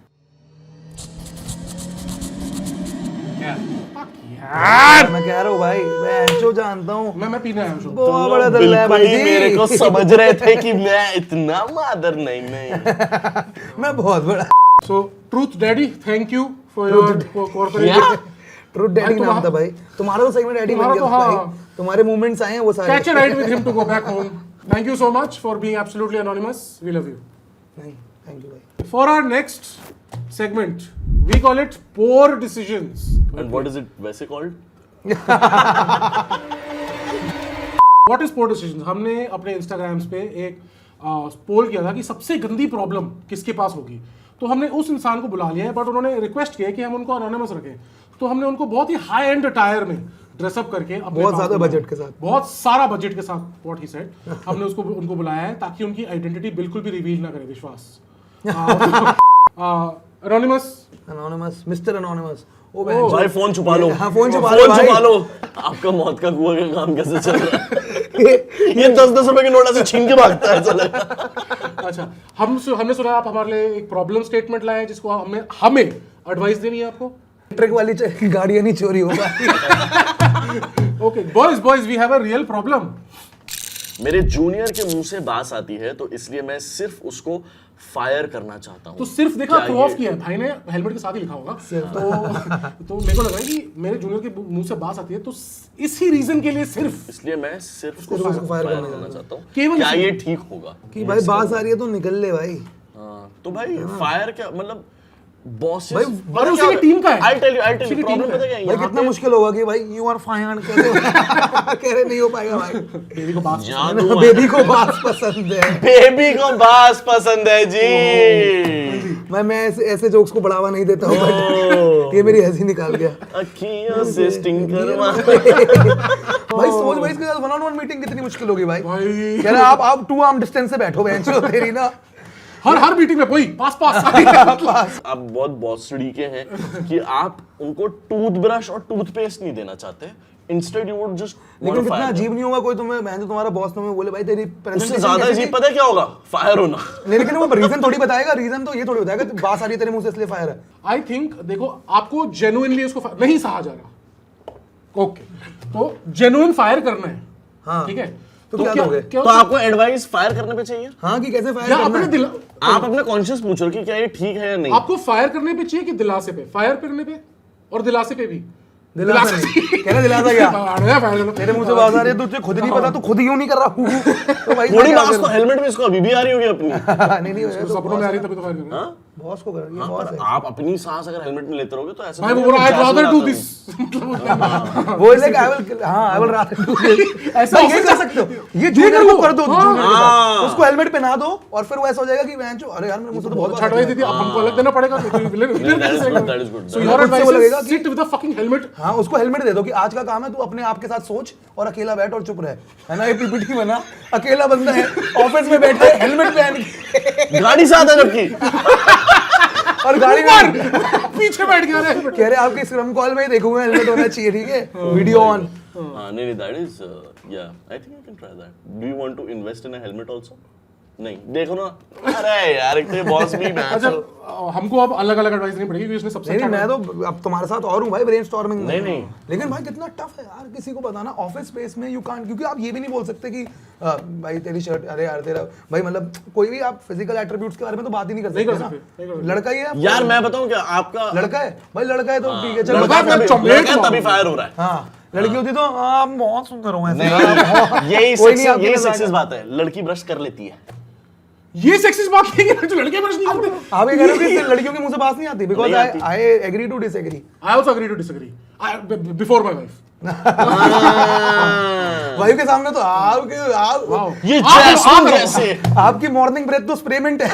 यार मैं कह रहा हूँ भाई, मैं एंचो जानता हूँ, मैं पीने आया हूँ। बहुत बड़ा दल्ला है बिल्कुल भाई ही जी। मेरे को समझ रहे थे कि मैं इतना मादर नहीं। मैं बहुत बड़ा so truth daddy, thank you for your cooperation. Truth daddy नाम था भाई तुम्हारा, तो सही में डैडी बन तुम्हारा गया तो था हाँ। भाई। तुम्हारे मूवमेंट्स आए हैं वो सारे। Catch a ride with him to go back home. Thank you so much for being absolutely anonymous, we love you. नहीं थैंक यू भाई। For our next segment, we call it poor decisions. And what is it वैसे called? What is poor decisions? हमने अपने Instagrams पे एक पोल किया था कि सबसे गंदी प्रॉब्लम किसके पास होगी, तो हमने उस इंसान को बुला लिया है, बट उन्होंने रिक्वेस्ट किया कि हम उनको अनोनिमस रखें, तो हमने उनको बहुत ही हाई एंड अटायर में ड्रेसअप करके अपने बहुत पास ज्यादा बुलाया। बजट के साथ। बहुत सारा बजट के साथ व्हाट ही सेड, हमने उसको उनको बुलाया है ताकि उनकी आइडेंटिटी बिल्कुल भी रिवील ना करे विश्वास। Anonymous, mister anonymous. ओ भाई फोन छुपा लो। हाँ, फोन छुपा लो भाई। छुपा लो। आपका मौत का कुआं का काम कैसे चल रहा है? ये 10-10 रुपए के नोट से छीन के भागता है चले। अच्छा हमने सुना आप हमारे लिए एक प्रॉब्लम स्टेटमेंट लाए हैं जिसको हमें एडवाइस देनी है आपको। ट्रक वाली गाड़ियां नहीं चोरी होगा। Okay boys we have a real problem. मेरे जूनियर के मुंह से बात आती है तो इसलिए मैं सिर्फ उसको फायर करना चाहता हूँ। तो सिर्फ देखा क्या थ्रो ये- ऑफ किया है भाई ने, हेलमेट के साथ ही लिखा होगा। तो मेरे को लग रहा है कि मेरे जूनियर के मुंह से बात आती है, तो इसी रीजन के लिए सिर्फ इसलिए मैं सिर्फ उसको फायर करना चाहता हूँ। केवल क्या इसी- ये ठीक होगा? कि भाई बात आ रही है तो निकल ले भाई। हाँ, तो भाई फायर क्या मतलब बॉस भाई, और उसी की टीम का है। आई टेल उसी यू की प्रॉब्लम टीम का पता क्या है भाई यहाँ कितना पे? मुश्किल होगा कि भाई यू आर फाइन कैसे कह रहे नहीं हो पाएगा भाई। बेबी को बात जादू बेबी को बात पसंद है। बेबी को बास पसंद है जी। मैं ऐसे जोक्स को बढ़ावा नहीं देता हूँ बट ये मेरी हंसी निकाल गया। अखियों से स्टिंग करवा। भाई सोच भाई इसके साथ वन ऑन वन मीटिंग कितनी मुश्किल होगी भाई। भाई कह रहा आप 2 आर्म डिस्टेंस से बैठो बेंच पे तेरी ना हर मीटिंग में वही पास पास। आप बहुत बॉसड़ी के हैं कि आप उनको टूथब्रश और टूथपेस्ट नहीं देना चाहते। इंस्टेड यू वुड जस्ट लेकिन कितना अजीब नहीं होगा कोई तुम्हें मैं जो तुम्हारा बॉस तुम्हें बोले भाई तेरी उससे presentation ज्यादा कैसी अजीब थी? पता है क्या होगा? फायर होना। नहीं लेकिन वो रीजन थोड़ी बताएगा, रीजन तो ये थोड़ी बताएगा बात आ रही है तेरे मुंह से इसलिए फायर है। आई थिंक देखो आपको जेन्युइनली उसको नहीं सहा जा रहा, ओके, तो जेन्युइन फायर करना है, हाँ। ठीक है। तो क्या दोगे? क्या तो आपको एडवाइस फायर करने पे चाहिए? हाँ कि कैसे फायर या करना अपने है? दिल आप अपने कॉन्शियस पूछो कि क्या ये ठीक है या नहीं। आपको फायर करने पे चाहिए कि दिलासे पे? फायर करने पे और दिलासे पे भी दिलासा नहीं। कह रहा दिलासा क्या? तेरे मुंह से बात आ रही है तुझे खुद नहीं पता, तू खुद यूं नहीं कर रहा हूँ तो भाई थोड़ी बात तो हेलमेट में इसको अभी भी आ रही होगी अपनी। नहीं नहीं तो सपनों में आ रही तभी तो फायर करना। हाँ? बॉस को कर ये हाँ, बॉस पर है। आप अपनी सांस अगर हेलमेट में लेते रहोगे तो ऐसा भाई नहीं वो होगा आई कि रादर जैसे डू उड़ाता दिस, वो लाइक आई विल हां आई विल रादर डू ऐसा ये कर सकते हो। ये जूनियर को कर दो हाँ। जूनियर के साथ उसको हेलमेट पहना दो और फिर वो ऐसा हो जाएगा कि मैं अरे यार मेरे मुंह से तो बहुत छटवाई दीदी अब हमको अलग देना पड़ेगा, तो villain that is good, that is good. So your खुद से वो एडवाइस लगेगा इज कि- sit with the fucking helmet. हाँ उसको हेलमेट दे दो कि आज का काम है तू अपने आप के साथ सोच और अकेला बैठ और चुप रहे, है ना। ये पीपीटी बना अकेला बंदा है ऑफिस में बैठा है हेलमेट पहन के गाड़ी से आता है जबकि। और गाड़ी में पीछे बैठ गया रे। कह रहे आपके स्क्रम कॉल में ही देखूंगा हेलमेट होना चाहिए, ठीक है वीडियो ऑन। हाँ नहीं दैट इज या I think you can try that. Do you want to invest in a helmet also? नहीं देखो ना, अरे यार एक तो बॉस भी मैं अच्छा हमको अब अलग अलग एडवाइस नहीं पड़ेगी क्योंकि उसने सबसे नहीं अच्छा मैं तो अब तुम्हारे साथ और हूँ भाई ब्रेनस्टॉर्मिंग में। नहीं। लेकिन भाई कितना टफ है यार किसी को बताना ऑफिस स्पेस में यू कांट, क्योंकि आप ये भी नहीं बोल सकते कि भाई तेरी शर्ट अरे यार तेरा भाई मतलब कोई भी आप फिजिकल एट्रीब्यूट्स के बारे में तो बात ही नहीं कर नहीं कर सकते सकते, नहीं ना। कर लड़का ही है यार मैं बताऊं क्या आपका लड़का है भाई, लड़का है तो ठीक है चल लड़का बता। है, तभी- चॉकलेट लड़का है, तभी मांगो। फायर हो रहा है। हाँ लड़की होती तो आप बहुत सुंदर हो ऐसे। यही कोई नहीं आपके यही लिए सक्सेस बात है, लड़की ब्रश कर लेती है। ये सेक्सिस्ट बात नहीं है जो लड़के ब्रश नहीं करते। आप ये कह रहे हो कि लड़कियों के मुंह से बात नहीं आती बिकॉज नहीं आती। I agree to disagree. I also agree to disagree before my wife. वायु के सामने तो आपके ये आप- जैस्मिन आप- जैसे। आपकी मॉर्निंग ब्रेथ तो स्प्रेमेंट है।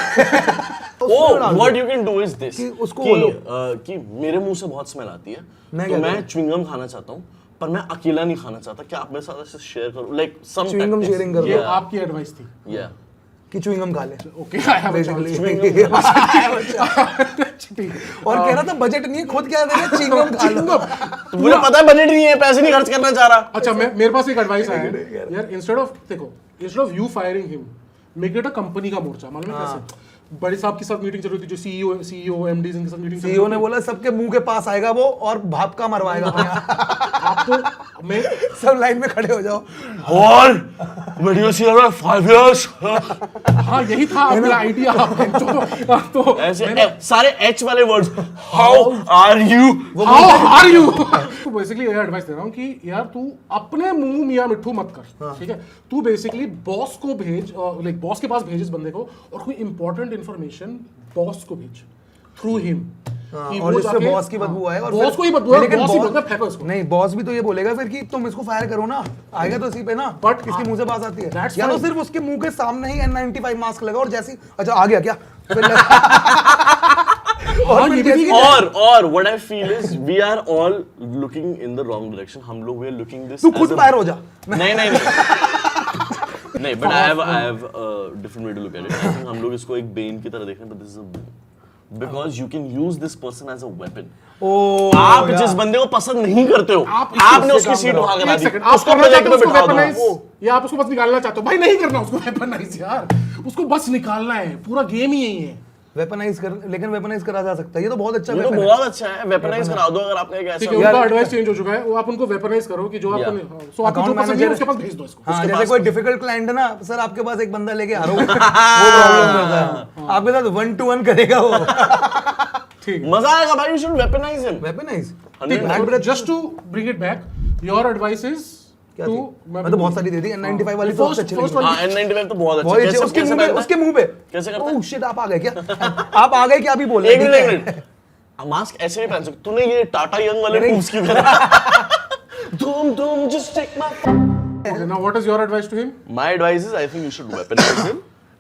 Oh, what you can do is this कि उसको कि, बोलो। कि मेरे मुंह से बहुत स्मेल आती है मैं तो क्या मैं करूं? च्युइंगम खाना चाहता हूँ पर मैं अकेला नहीं खाना चाहता। क्या आप मेरे साथ ऐसे शेयर करो like some Chewing gum sharing कर लो। आपकी एडवाइस थी। या कि च्युइंगम खा ले okay I have a basically. और कह रहा था बजट नहीं है खुद क्या दे रहे च्युइंगम खा लो। तो मुझे पता है बजट नहीं है, पैसे नहीं खर्च करना चाह रहा। अच्छा मेरे पास एक एडवाइस आया है यार, instead of you firing him make it a company का मोर्चा। मालूम है कैसे? बड़े साहब के साथ मीटिंग चल रही थी, जो सीईओ एमडीज इनके साथ मीटिंग चल रही सीईओ ने बोला सबके मुंह के पास आएगा वो और भापका मरवाएगा आपको मैं सब लाइन में खड़े हो जाओ। और वीडियो सीरियल 5 इयर्स हाँ यही था मेरा आइडिया। तो ऐसे सारे एच वाले words how are you how are you. तो बेसिकली ये एडवाइस दे रहा हूँ कि यार तू अपने मुंह मियां मिट्ठू मत कर, ठीक है। तू बेसिकली बॉस को भेज, लाइक बॉस के पास भेज इस बंदे को, और कोई इंपॉर्टेंट इंफॉर्मेशन बॉस को भेज थ्रू हिम। और जिससे बॉस की बदबू आए और बॉस फिर- को ही बदबू आए, लेकिन बॉस ही बॉस- बोलता है, फेंको इसको। नहीं बॉस भी तो ये बोलेगा फिर कि तुम इसको फायर करो ना, आएगा तो इसी पे ना। But किसके मुंह से बात आती है That's या तो fine. सिर्फ उसके मुंह के सामने ही N95 मास्क लगा और जैसी अच्छा आ गया क्या फिर हाँ, ये भी ठीक है। और what I feel is we are all looking in the wrong direction. हम लोग वी आर लुकिंग दिस तू खुद फायर हो जा। नहीं नहीं but I have different way to look at it. I think हम लोग इसको एक बेन की तरह देख रहे हैं, but this is because you can use this person as a weapon. आप जिस बंदे को पसंद नहीं करते हो आपने उसकी सीट वहां करा एक दी, सेकंड, आप उसको करना प्रोजेक्ट चाहते हो में उसको बिठा दो। weaponize, या आप उसको बस निकालना चाहते हो? भाई नहीं करना उसको वेपनाइज यार, उसको बस निकालना है। पूरा गेम ही यही है, वेपनाइज कर, लेकिन वेपनाइज करा जा सकता है, ये तो बहुत अच्छा ये तो weapon है। बहुत अच्छा है, वेपनाइज करा दो अगर आपने एक ठीक ऐसा है, उनका एडवाइस चेंज हो चुका है, वो आप उनको वेपनाइज करो कि जो आपको सो आपको जो Account पसंद है manager- उसके पास भेज दो इसको। हाँ, जैसे कोई डिफिकल्ट क्लाइंट है ना सर, आपके पास एक बंदा लेके आ रहा हूँ वो प्रॉब्लम करता है, आपके साथ 1-to-1 करेगा वो। ठीक मजा आएगा भाई, you should weaponize him. Weaponize है, just to bring it back, your advice is क्या टू थी? मैं तो बहुत सारी दे दी, N95 वाली तो First- अच्छी first लगी। one- हाँ, N95 तो बहुत अच्छा बहुत है। अच्छी, उसके मुंह पे, उसके मुंह पे कैसे करता है? ओह शिट, आप आ गए क्या? आप आ गए क्या? अभी बोले एक मिनट, मास्क ऐसे नहीं पहन सकते। तूने ये टाटा यंग वाले नहीं। मूव्स क्यों करा? तुम just take my Okay, now what is your advice to him? My advice is I think you should weaponize him.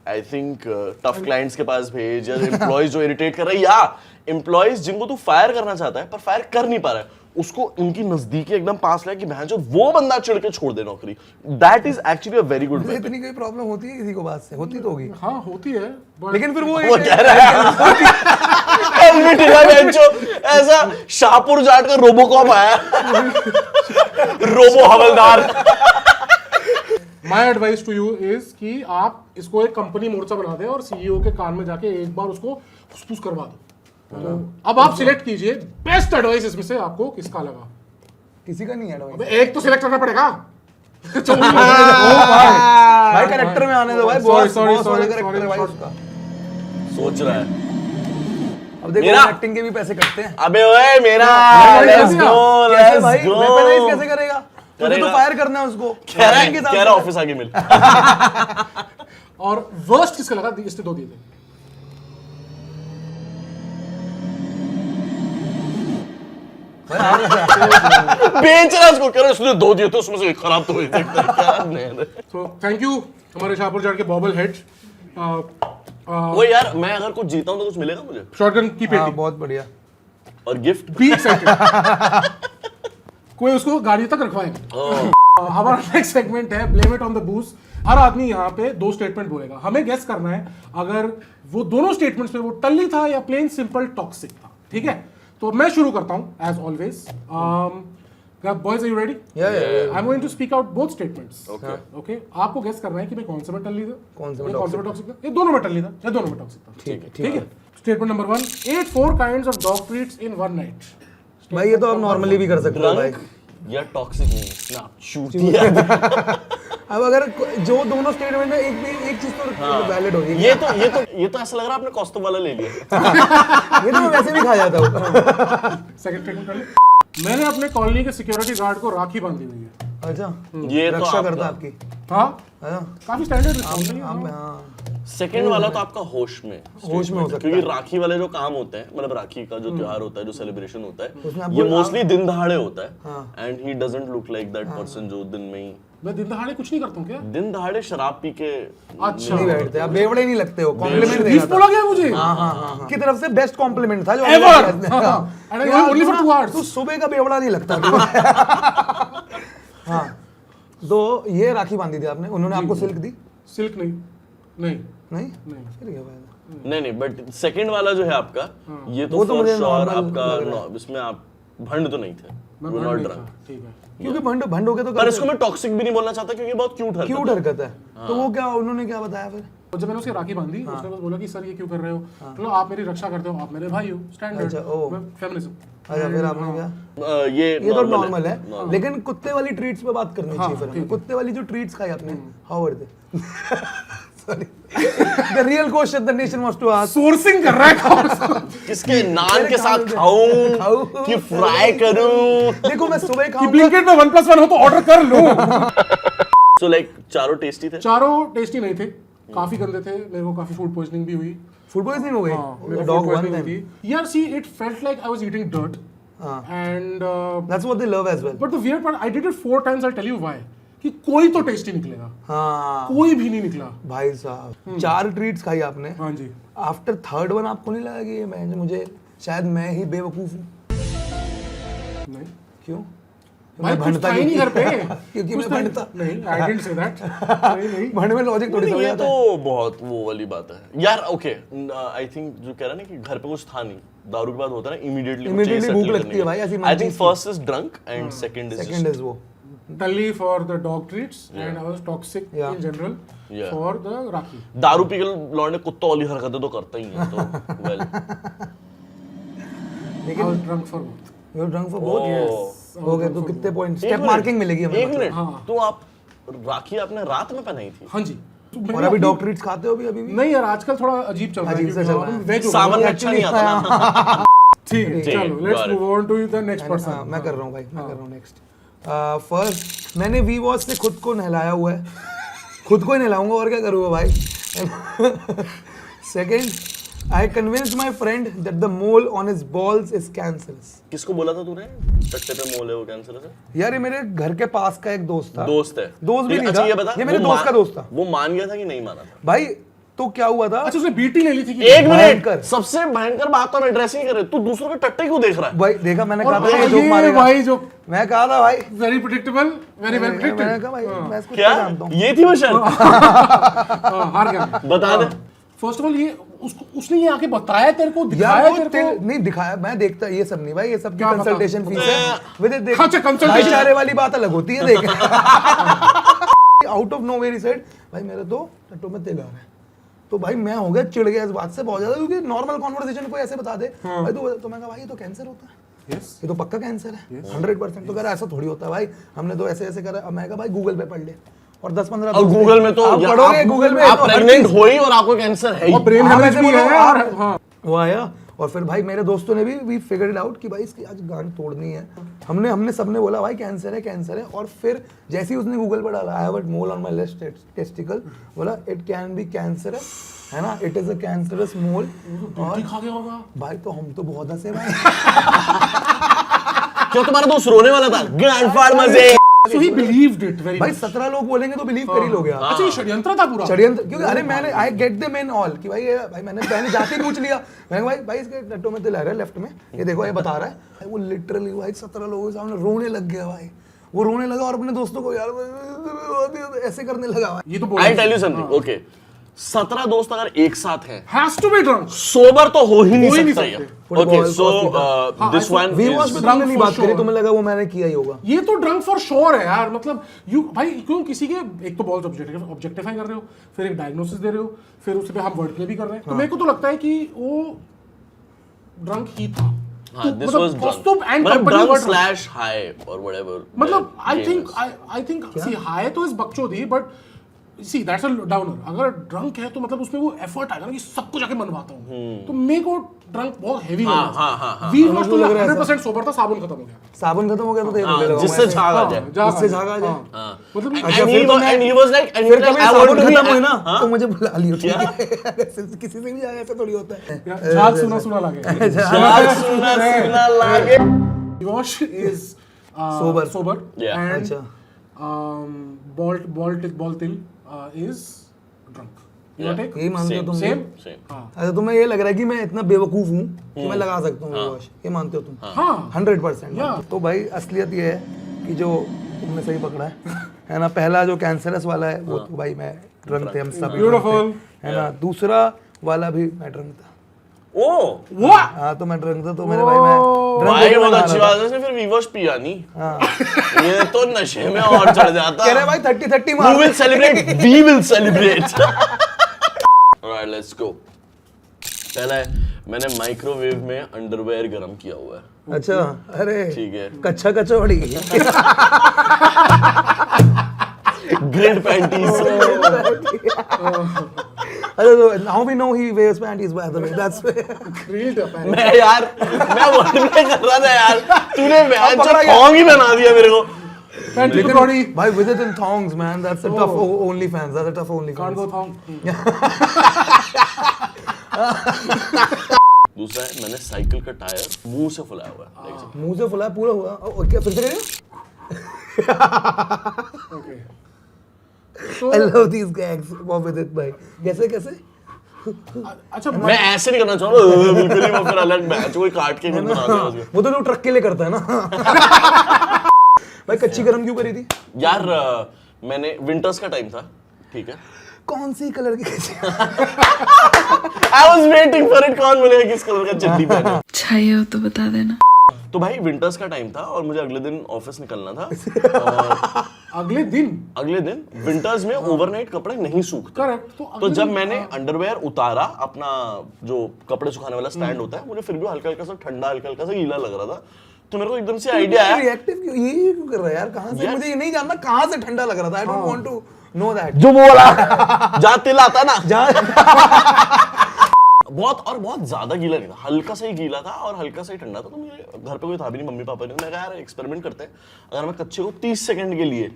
I think tough clients के पास भेज, या employees जो irritate कर रहे हैं, या employees जिनको तू फायर करना चाहता है पर फायर कर नहीं पा रहा है, उसको उनकी नजदीकी एकदम पास लाए कि बहन जो वो बंदा चिढ़ के छोड़ दे नौकरी। That is actually a very good weapon. इतनी कोई प्रॉब्लम होती है किसी को बात से? होती तो होगी, हाँ होती है, but लेकिन फिर वो वो एक- कह रहा है हेलमेट हिला बेंचो, ऐसा शाहपुर जाट का रोबोकॉप आया, रोबो हवलदार। my advice to you is कि आप इसको एक कंपनी मोर्चा बना दें और सीईओ के कान में जाके एक बार उसको फुसफुस करवा दो। तो अब आप सिलेक्ट कीजिए बेस्ट एडवाइस इसमें से आपको किसका लगा। किसी का नहीं है advice। अबे एक तो सिलेक्ट करना पड़ेगा। भाई कैरेक्टर में आने दो भाई, Sorry, बॉस sorry, बॉस वाला sorry, कैरेक्टर है भाई sorry. उसका। सोच रहा है, अब देखो मेरा- एक्टिंग के भी पैसे कटते हैं। अबे ओए मेरा, Weaponize let's करेगा। go, कैसे let's भाई go। वेपनाइज कैसे करेगा? तुझे तो करेगा। फायर करना है उसको। कह रहा ऑफिस आगे मिल। और वर्स्ट किसका लगा? इसने दो दिए थे। बेच रहा उसको, कह रहा उसने दो दिए थे उसमें से एक खराब तो हुई थी। क्या नहीं। तो थैंक यू हमारे शाहपुर जाट के बॉबल हेड, वो यार मैं अगर कुछ जीता हूं तो कुछ मिलेगा मुझे, शॉटगन की हाँ, पेटी। बहुत बढ़िया। और गिफ्ट। Be excited. कोई उसको गाड़ी तक रखवाएगा। हमारा नेक्स्ट सेगमेंट है ब्लेम इट ऑन द बूज। हर आदमी यहाँ पे दो स्टेटमेंट बोलेगा, हमें गेस करना है अगर वो दोनों स्टेटमेंट्स में वो टल्ली था या प्लेन सिंपल टॉक्सिक था। ठीक है, तो मैं शुरू करता हूँ as always. Boys are you ready? I am going to speak out both statements. Okay, आपको गेस करना है कि मैं कौन से में टल्ली था, कौन से में या कौन से में टॉक्सिक था, ये दोनों में टल्ली था या दोनों में टॉक्सिक था। ठीक है। Statement number 1, 8 4 kinds of dog treats in one night. भाई ये तो आप नॉर्मली भी कर सकते हो भाई। ड्रंक या टॉक्सिक नहीं, स्नैप शूट। अब अगर जो दोनों स्टेटमेंट में एक चीज तो वैलिड होगी। ये तो ऐसा लग रहा है आपने कॉस्टो वाला ले लिया। ये तो मैं वैसे भी खा जाता हूँ। सेकंड स्टेटमेंट कर ले। मैंने अपने कॉलोनी के सिक्योरिटी गार्ड को राखी बांधी हुई है। अच्छा, ये तो रक्षा आपका- करता आपकी। हाँ, हाँ, काफी स्टैंडर्ड रिस्पॉन्स है। हाँ। सेकंड वाला तो आपका होश में हो सकता क्योंकि राखी वाले जो काम होते हैं, मतलब राखी का जो त्योहार होता है, जो सेलिब्रेशन होता उसमें है, आपको- ये मोस्टली दिन दहाड़े होता हाँ। है। And he doesn't look like that person जो दिन में ही मैं दिन दहाड़े कुछ नहीं करता हूँ क्या? दिन दहाड़े शराब पी के अच्छा, नहीं बैठते आप, बेवड़े नहीं लगते हो। कॉम्प्लीमेंट देना गिफ्ट बोला गया मुझे। था की तरफ से बेस्ट कॉम्प्लीमेंट था जो Ever! हमने किया। हाँ, and I only for 2 hours. तू सुबह का बेवड़ा नहीं लगता तू। हाँ, तो ये राखी बांधी थी आपने, उन्होंने आपको सिल्क दी? सिल्क नहीं, नहीं, नहीं, नहीं। फिर क्या फायदा? नहीं, बट सेकंड वाला जो है आपका, ये तो वो तो फॉर मुझे श्योर normal लग रहा आपका इसमें आप भंड तो नहीं थे, मैं यू भंड नॉट नहीं ड्रंक। था, ठीक है। क्योंकि भंड भंड हो गया तो पर इसको मैं टॉक्सिक भी नहीं बोलना चाहता क्योंकि बहुत क्यूट हरकत क्यूट है। हरकत है। तो वो क्या, उन्होंने क्या बताया फिर? तो जब मैंने उसकी राखी बांधी, उसने बस बोला कि सर ये क्यों कर रहे हो? मतलब आप मेरी रक्षा करते हो, आप मेरे भाई हो, स्टैंडर्ड। अच्छा, ओ। फेमिनिज्म। अच्छा, फिर आपने क्या? ये ये तो नॉर्मल है, लेकिन कुत्ते वाली ट्रीट्स पे बात करनी चाहिए फिर हमें। ठीक है। कुत्ते वाली जो ट्रीट्स खाई आपने, how were they? Sorry, the real question the nation wants to ask. Sourcing कर रहा है खाओ। किसके नान मेरे के साथ खाओ खाऊं कि फ्राई करूं। देखो मैं सुबह कि खाऊंगा। ब्लिंकिट में 1+1 हो तो ऑर्डर कर लो। सो लाइक चारों टेस्टी थे। चारों टेस्टी नहीं थे, काफी गंदे थे, मेरे को काफी फूड पॉइजनिंग भी हुई। फूड पॉइजनिंग हो गई? हाँ, मेरे को डॉग food वन poisoning देन। हुई थी। यार see it felt like I was eating dirt हाँ, and that's what they love as well. But the weird part, I did it 4 times, I tell you why, कि कोई तो tasty निकलेगा, हाँ कोई भी नहीं निकला। भाई साहब, 4 ट्रीट्स खाई आपने। हाँ जी। आफ्टर थर्ड वन आपको नहीं लगा कि ये मुझे शायद मैं ही बेवकूफ हूँ? नहीं क्यों? भाई, कुछ था ही नहीं घर पे। क्योंकि कुछ मैं भंड था। नहीं, आई डिडंट से दैट। नहीं नहीं, भंड में लॉजिक थोड़ी समझ ये आता है। तो बहुत वो वाली बात है यार। ओके, आई थिंक जो कह रहा है ना कि घर पे कुछ था नहीं, दारू के बाद होता है ना इमीडिएटली Immediately भूख लगती है भाई, ऐसी I think munchies first is drunk and second is second is वो Tully for the dog treats, and I was toxic Yeah. in general Yeah. for the Rakhi. दारू पी के लौंडे कुत्तों वाली हरकतें तो करता ही है तो well. I was drunk for both. You drunk for both okay तो कितने पॉइंट स्टेप मिनट, मार्किंग मिलेगी हमें एक मतलब? मिनट तो आप राखी आपने रात में पहनाई थी हाँ जी. और अभी डॉग ट्रीट्स खाते हो अभी भी नहीं यार, आजकल थोड़ा अजीब चल रहा है. अजीब सा क्योंकि चल रहा है। वेज हो सावन गया. में अच्छा नहीं आता ना ठीक है, ठीक है, चलो let's got it. Move on to the next हाँ, पर्सन. मैं कर रहा हूँ भाई मैं कर रहा हूँ नेक्स्ट फर्स्ट मैंने वी वॉश से खुद को नहलाया हुआ है खुद को ही नहलाऊंगा और क्या करूँगा भाई second I convince my friend that the mole on his balls is cancerous किसको बोला था तूने टट्टे पे मोल है वो कैंसर है यार ये मेरे घर के पास का एक दोस्त था दोस्त है दोस्त भी ठीक, नहीं अच्छा था ये बता ये मेरे वो दोस्त का दोस्त था वो मान गया था कि नहीं माना था भाई तो क्या हुआ था अच्छा, उसने बीटी ले ली थी कि एक भयंकर। मिनट सबसे भयंकर बात तो हम एड्रेस नहीं कर रहे तू दूसरों के टट्टे क्यों देख रहा है भाई देखा मैंने और कहा था ये भाई जोक ये मारेगा भाई जो मैं कहा था भाई वेरी प्रेडिक्टेबल, वेरी वेल मैंने प्रेडिक्टेड. कहा भाई मैं इसको क्या क्या जानता हूँ ये थी वो शर्त हार गया. बता दे फर्स्ट ऑफ ऑल ये उसने ये आके बताया तेरे को, यार दिखाया वो तेरे को. नहीं दिखाया मैं देखता ये सब नहीं भाई ये सब की क्या पता? कंसल्टेशन फीस है विद देख अच्छा, consultation. भाईचारे वाली बात अलग होती है देख out of know very side भाई मेरे तो टट्टू में तिल आ रहा है तो भाई मैं हो गया चिढ़ गया इस बात से बहुत ज्यादा क्योंकि नॉर्मल कॉन्वर्सेशन कोई ऐसे बता दे भाई तो मैं कहा भाई ये तो कैंसर होता है Yes. ये तो पक्का कैंसर है 100% तो कह रहा ऐसा थोड़ी होता है भाई हमने तो ऐसे ऐसे करा अब मैं कहा भाई गूगल पे पढ़ ले और 10-15 और गूगल में तो आप यार, पढ़ोगे आप- गूगल में आप तो हर प्रेग्नेंट चीज़- हो ही और आपको कैंसर है ही। और ब्रेन आप हेमरेज ऐसे भी बोलो, है. आप- और हाँ, वो आया और फिर भाई मेरे दोस्तों ने भी फिगर इट आउट कि भाई इसकी आज गांड तोड़नी है हमने सबने बोला भाई कैंसर है और फिर जैसे ही उसने गूगल पर डाला I have a mole on my left testicle बोला इट कैन बी कैंसर है ना इट इज अ कैंसरस मोल और खा गया होगा. भाई तो हम तो बहुत हंसे भाई क्या तुम्हारा दोस्त रोने वाला था ग्रैंडफादर मजे So he believed it very भाई much. 17 लोग बोलेंगे तो बिलीव कर ही लोगे आप अच्छा, ये षड्यंत्र था पूरा. षड्यंत्र क्योंकि अरे मैंने I get them in all कि भाई ये भाई मैंने जाते ही पूछ लिया मैंने कहा भाई इसके टट्टू में तिल आ रहा है लेफ्ट में ये देखो ये बता रहा है भाई वो लिटरली भाई 17 लोगों के सामने रोने लग गया भाई वो रोने लगा और अपने दोस्तों को यार ऐसे करने लगा भाई ये तो I tell you something okay 17 दोस्त अगर एक साथ हैं has to be drunk. Sober तो हो ही नहीं हो ही नहीं सकता सकते। ये okay so this one we watch में तुमने नहीं बात करी तुम्हें लगा वो मैंने किया ही होगा ये तो ड्रंक फॉर श्योर है यार. मतलब यू भाई क्यों किसी के एक तो बहुत ऑब्जेक्टिफाई कर रहे हो, फिर एक डायग्नोसिस दे रहे हो, फिर उस पे हम वर्ड प्ले भी कर रहे हैं. तो मेरे को तो लगता है कि वो ड्रंक ही था. हाँ, this was costume drunk. And मतलब company drunk word. slash high or whatever. मतलब I the think game is. I think see high तो इज बकचोदी but see that's a downer. अगर ड्रंक है तो मतलब उसमें वो एफर्ट आएगा ना कि सबको जाके मनवाता हूँ. तो मेरे को ड्रंक बहुत हेवी हाँ, हाँ, हाँ, हाँ. वी वॉज तो लग रहा है 100% सोबर था. साबुन खत्म हो गया. साबुन खत्म हो गया तो हाँ, रोने लगा जिससे मैं। झाग आ जाए जिससे झाग आ जाए हाँ. मतलब And अच्छा, he फिर तो was- मैं- and he was like and he फिर was like, कभी I want साबुन to be- खत्म हुई ना हाँ? तो मुझे बुला लियो ठीक क्या? है किसी से भी जाए ऐसा थोड़ी होता है झाग सुना सुना लगे. झाग सुना सुना लागे Yosh is Sober. sober. Yeah. And अच्छा Baltil is drunk. Your Yeah. take? यही मानते हो Same, तुम Same. same. हाँ. अच्छा तुम्हें ये लग रहा है कि मैं इतना बेवकूफ हूँ कि मैं लगा सकता हूँ वॉश ये मानते हो तुम हाँ. 100%। Yeah. तो भाई असलियत ये है कि जो तुमने सही पकड़ा है ना पहला जो कैंसरस वाला है वो तो भाई मैं ड्रंक थे हम सब Beautiful. है ना दूसरा वाला भी मैं ड्रंक था ओ What? हाँ तो मैं ड्रंक था तो मेरे भाई मैं drunk भाई होके बहुत मैं अच्छी नहा रहा बात है इसने फिर वीवर्स पिया नहीं हाँ। ये तो नशे में और चढ़ जाता था। कह रहे भाई 30-30 Who मार will celebrate? We will celebrate. Alright, let's go. पहला है मैंने माइक्रोवेव में अंडरवेयर गरम किया हुआ है अच्छा अरे ठीक है कच्चा कचौड़ी ग्रिड पैंटीज अच्छा तो now we know he wears panties by the way that's Read the pen. मैं यार मैं वर्ड प्ले कर रहा था यार तूने मैच पकड़ा गया। थॉन्ग ही बना दिया मेरे को Pant to the body. भाई with it in thongs man that's a tough only fans that's a tough only Can't go fans thong. दूसरा है मैंने साइकिल का टायर मुंह से फुलाया हुआ है Like, मुंह से फुलाया पूरा हुआ और क्या फिर से करिए Okay. I love these gags with it भाई कैसे कैसे अच्छा मैं ऐसे नहीं करना चाहूंगा बिल्कुल ही वो फिर अलग मैच कोई काट के नहीं बना दिया उसको वो तो जो ट्रक के लिए करता है ना भाई कच्ची गरम क्यों करी थी यार मैंने विंटर्स का टाइम था ठीक है कौन सी कलर की कच्ची I was waiting for it कौन बोलेगा किस कलर का चड्डी पहना चाहिए हो तो बता देना तो भाई विंटर्स का टाइम था और मुझे अगले दिन ऑफिस निकलना था और अगले दिन विंटर्स में ओवरनाइट कपड़े नहीं सूखते। करेक्ट। तो जब मैंने अंडरवेयर उतारा, अपना जो कपड़े सुखाने वाला स्टैंड होता है, मुझे फिर भी हल्का हल्का सा ठंडा, हल्का हल्का सा गीला लग रहा था। तो मेरे को एकदम से आइडिया आया, रिएक्टिव क्यों ये क्यों कर रहा है यार? कहां से? मुझे ये नहीं जानना कहां से ठंडा लग रहा था। I don't want to know that. जो बोला जहाँ तिल आता ना बहुत ज्यादा गीला नहीं था, हल्का सा ही गीला था और हल्का सा ही ठंडा था। तो मुझे घर पे कोई था भी नहीं, मम्मी पापा ने, मैं कहा यार एक्सपेरिमेंट करते हैं, अगर मैं कच्चे को 30 सेकंड के लिए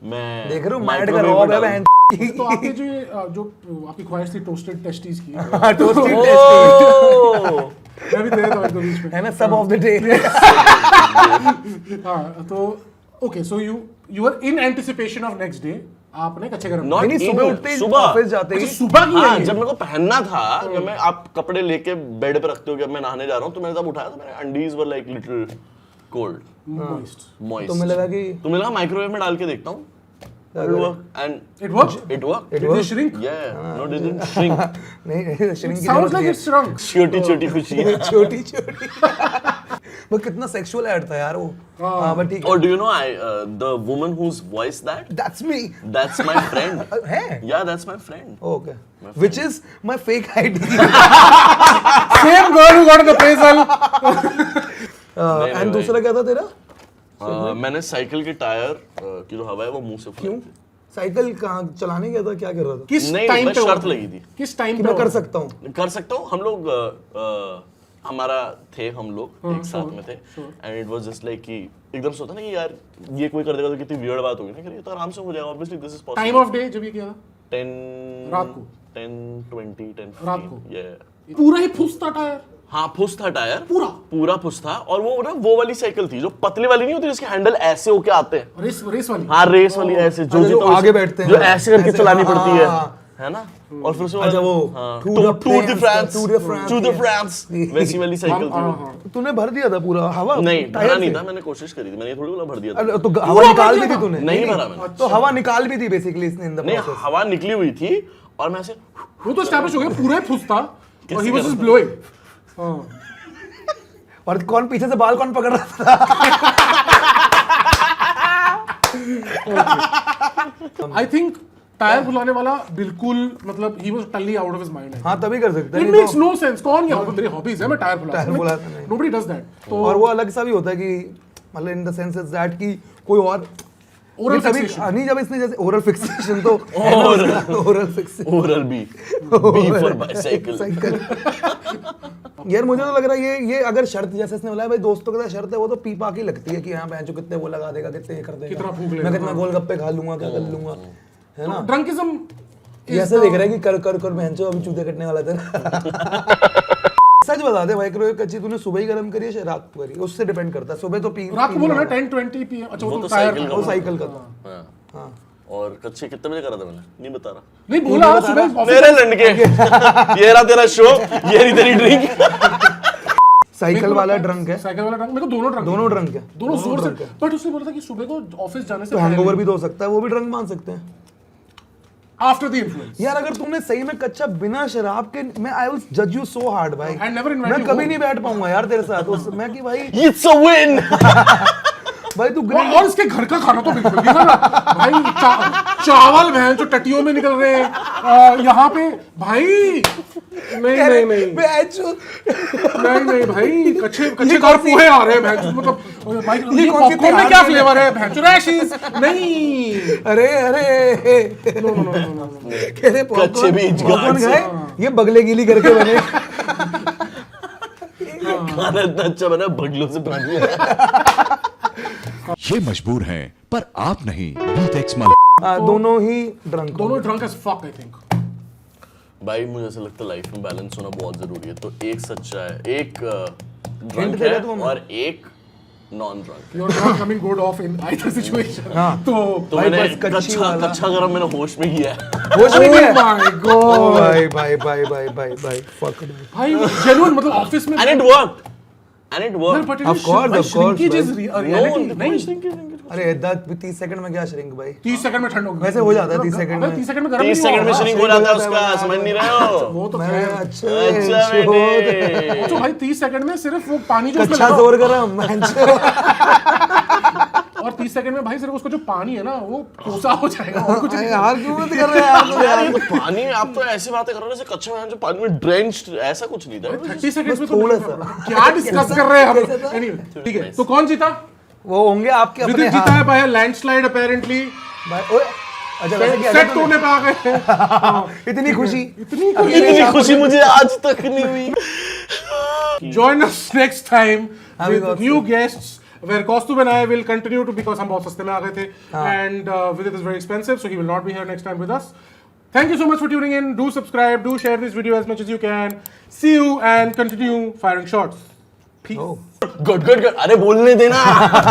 मैं देख रहे हो मैड का रॉब है बहन। तो आपके जो आपकी ख्वाहिश थी टोस्टेड टेस्टीज की, टोस्टेड टेस्टी मैं भी दे देता हूं बीच में, है ना, सब ऑफ द डे। हाँ तो okay, so you are in anticipation of next day, आपने कच्चे गरम Not नहीं, सुबह in, उठते ही सुबह। ऑफिस जाते ही सुबह की हाँ, है ये? जब मेरे को पहनना था, जब मैं आप कपड़े लेके बेड पे रखते हो, जब मैं नहाने जा रहा हूँ, तो मैंने तब उठाया तो मेरे undies were like little cold, moist. तो मुझे लगा कि माइक्रोवेव में डाल के देखता हूँ, and It worked? it worked. Did they shrink? Yeah, no, it didn't shrink. नहीं श्रिंक की Sounds जरूरत like नहीं it's shrunk. छोटी खुशी है। है। छोटी छोटी वो कितना सेक्सुअल ऐड था यार वो। हाँ बट ठीक Or do you know the woman whose voice that? That's me That's my friend. है। Yeah, that's my friend. Okay which is my fake ID Same girl who got an appraisal. And दूसरा क्या था तेरा? मैंने cycle के tyre की जो हवा है वो मुंह से क्यों? साइकिल कहाँ चलाने गया था, क्या कर रहा था? किस नहीं, टाइम बस पे शर्त लगी थी किस टाइम कि पे मैं कर सकता हूँ। कर सकता हूँ। हम लोग हमारा थे, हम लोग एक साथ में थे, and it was just like कि एकदम से होता ना कि यार ये कोई कर देगा तो कितनी वियर्ड बात होगी ना, कि ये तो आराम से हो जाएगा, obviously this is possible. Time of day जब ये किया था 10 रात को? 10:20 10:15 रात को? Yeah. पूरा ही फुसता टायर? हाँ, फुस था टायर, पूरा फुस था। और वो ना वो वाली साइकिल थी जो पतली वाली नहीं होती, जिसके हैंडल ऐसे होके आते हैं। रेस वाली? हाँ, रेस वाली ऐसे जो जो आगे बैठते हैं, जो ऐसे करके ऐसे, चलानी पड़ती है हाँ। है ना। और फिर उसमें अच्छा, वो टूर द फ्रांस वैसी वाली साइकिल थी वो। तूने भर दिया था पूरा हवा? नहीं, टायर भरा नहीं से? था, मैंने कोशिश करी थी, मैंने ये थोड़ी बोला भर दिया था। अरे, तो हवा निकाल भी थी तूने? नहीं भरा मैंने। तो हवा निकाल भी थी बेसिकली इसने इन द नहीं, प्रोसेस। हवा निकली हुई थी और मैं ऐसे वो तो एस्टैब्लिश हो गया पूरा ही फुसता और ही वाज कर जस्ट रहा ब्लोइंग। और कौन पीछे से बाल कौन पकड़ रहा था? आई थिंक टायर बुलाने वाला बिल्कुल, मतलब he was totally out of his mind. हाँ तभी कर सकते इट हैं। Makes no sense. कौन क्या मेरी हॉबीज है, मैं टायर टायर बुलाता नहीं। Nobody does that. तो और वो अलग सा भी होता है कि मतलब in the sense is that कि कोई और ओरल ये तभी फिक्सेशन। नहीं, जब इसने जैसे ओरल फिक्सेशन तो oral fixation oral B for bicycle. यार मुझे तो लग रहा है ये अगर शर्त जैसे इसने बोला भाई दोस्तों के साथ शर्त है, वो तो पी पा के लगती है कि हाँ बहन जो कितने वो लगा देगा, कितने ये कर देगा, कितना फूंक लेगा, मैं कितना गोलगप्पे खा लूंगा, क्या कर लूंगा, है ना। ड्रंकिज्म ये ऐसे देख रहा है कि कर बहन चो अभी चूते कटने वाला था। सच बता दे माइक्रोवेव कच्ची तूने सुबह ही गर्म करी है रात को करी, उससे डिपेंड करता है। सुबह तो पी रात को बोला ना 10-20 पीएम। अच्छा वो वो तो तो टायर साइकिल वो साइकिल का था। हाँ। हाँ और कच्चे कितने बजे करा था मैंने, नहीं बता रहा। नहीं बोला सुबह ऑफिस मेरे लड़के ये रहा तेरा शो, ये रही तेरी ड्रिंक। साइकिल वाला ड्रंक है, साइकिल वाला ड्रंक। मेरे को दोनों ड्रंक दोनों ड्रंक है, दोनों जोर से। बट उसने बोला था कि सुबह को ऑफिस जाने से तो हैंगओवर भी तो हो सकता है, वो भी ड्रंक मान सकते हैं। After the influence. यार अगर तूने सही में कच्चा बिना शराब के, मैं आई विल जज यू सो हार्ड भाई। I never invite मैं you कभी home. नहीं बैठ पाऊंगा यार तेरे साथ मैं कि भाई इट्स अ विन। भाई तू और इसके घर का खाना तो बिल्कुल नहीं खाना भाई। चावल बहन जो टटियों में निकल रहे हैं यहाँ पे भाई। नहीं भाई, कच्चे कार पोहे आ रहे हैं बहन। मतलब भाई ये पॉपकॉर्न में क्या फ्लेवर है बहन? रैशिस नहीं। अरे कह रहे कच्चे बीज पॉपकॉर्न खाए, ये बगले गीली करके बने। खाना इतना अच्छा बना, बगलों से पानी है। ये मजबूर हैं पर आप नहीं। बीटेक्स दोनों ही ड्रंक, दोनों drunk as fuck I think. भाई मुझे ऐसा लगता है लाइफ में बैलेंस होना बहुत जरूरी है। तो एक सच्चा है, एक ड्रंक Hint देगा है तू हमें? और एक non drunk. You're not coming good off in either situation. हाँ। तो तो भाई मैंने बस कच्ची वाला। कच्चा गरम मैंने होश में किया है। होश में क्या? my god भाई fuck भाई genuine मतलब ऑफिस में And it worked. यार, but it Of is course, भाई, of course, shrinkage is भाई। a reality। No, नहीं shrinkage, अरे 30 सेकंड में क्या श्रिंक भाई? 30 सेकंड में ठंड होगी। वैसे हो जाता है 30 सेकंड में। 30 सेकंड में गर्म 30 नहीं सेकंड में होगा। श्रिंक हो जाता है उसका, समझ नहीं रहे हो? वो तो मैं खैर। अच्छा अच्छा बेटे। तो भाई 30 सेकंड में सिर्फ वो पानी जो उसमें कच्चा लगा- जोर गरम और 30 सेकंड में भाई सिर्फ उसका जो पानी है ना वो कोसा हो जाएगा और कुछ नहीं। यार क्यों मत कर रहे हैं आप लोग यार यार? ये तो पानी, आप तो ऐसी बातें कर रहे हो जैसे कच्चे में जो पानी में ड्रेंच्ड, ऐसा कुछ नहीं था। 30 सेकंड में तो थोड़ा नहीं सा। होगा। क्या डिस्कस कर रहे हैं कैसे हम? था? Anyway, ठीक है, तो कौन जीता? वो होंगे आपके अपने विदित जीता है बाय लैंडस्लाइड अपेरेंटली। भाई ओए अच्छा वैसे क्या सेट होने पे आ गए। इतनी खुशी इतनी खुशी मुझे आज तक नहीं हुई। Join us next time Having with also- new guests where Kaustubh and I will continue to, because हम बहुत सस्ते में आ गए थे and Vidit is very expensive so he will not be here next time with us. Thank you so much for tuning in. Do subscribe, do share this video as much as you can. See you and continue firing shots. Peace. Good good good, अरे बोलने देना।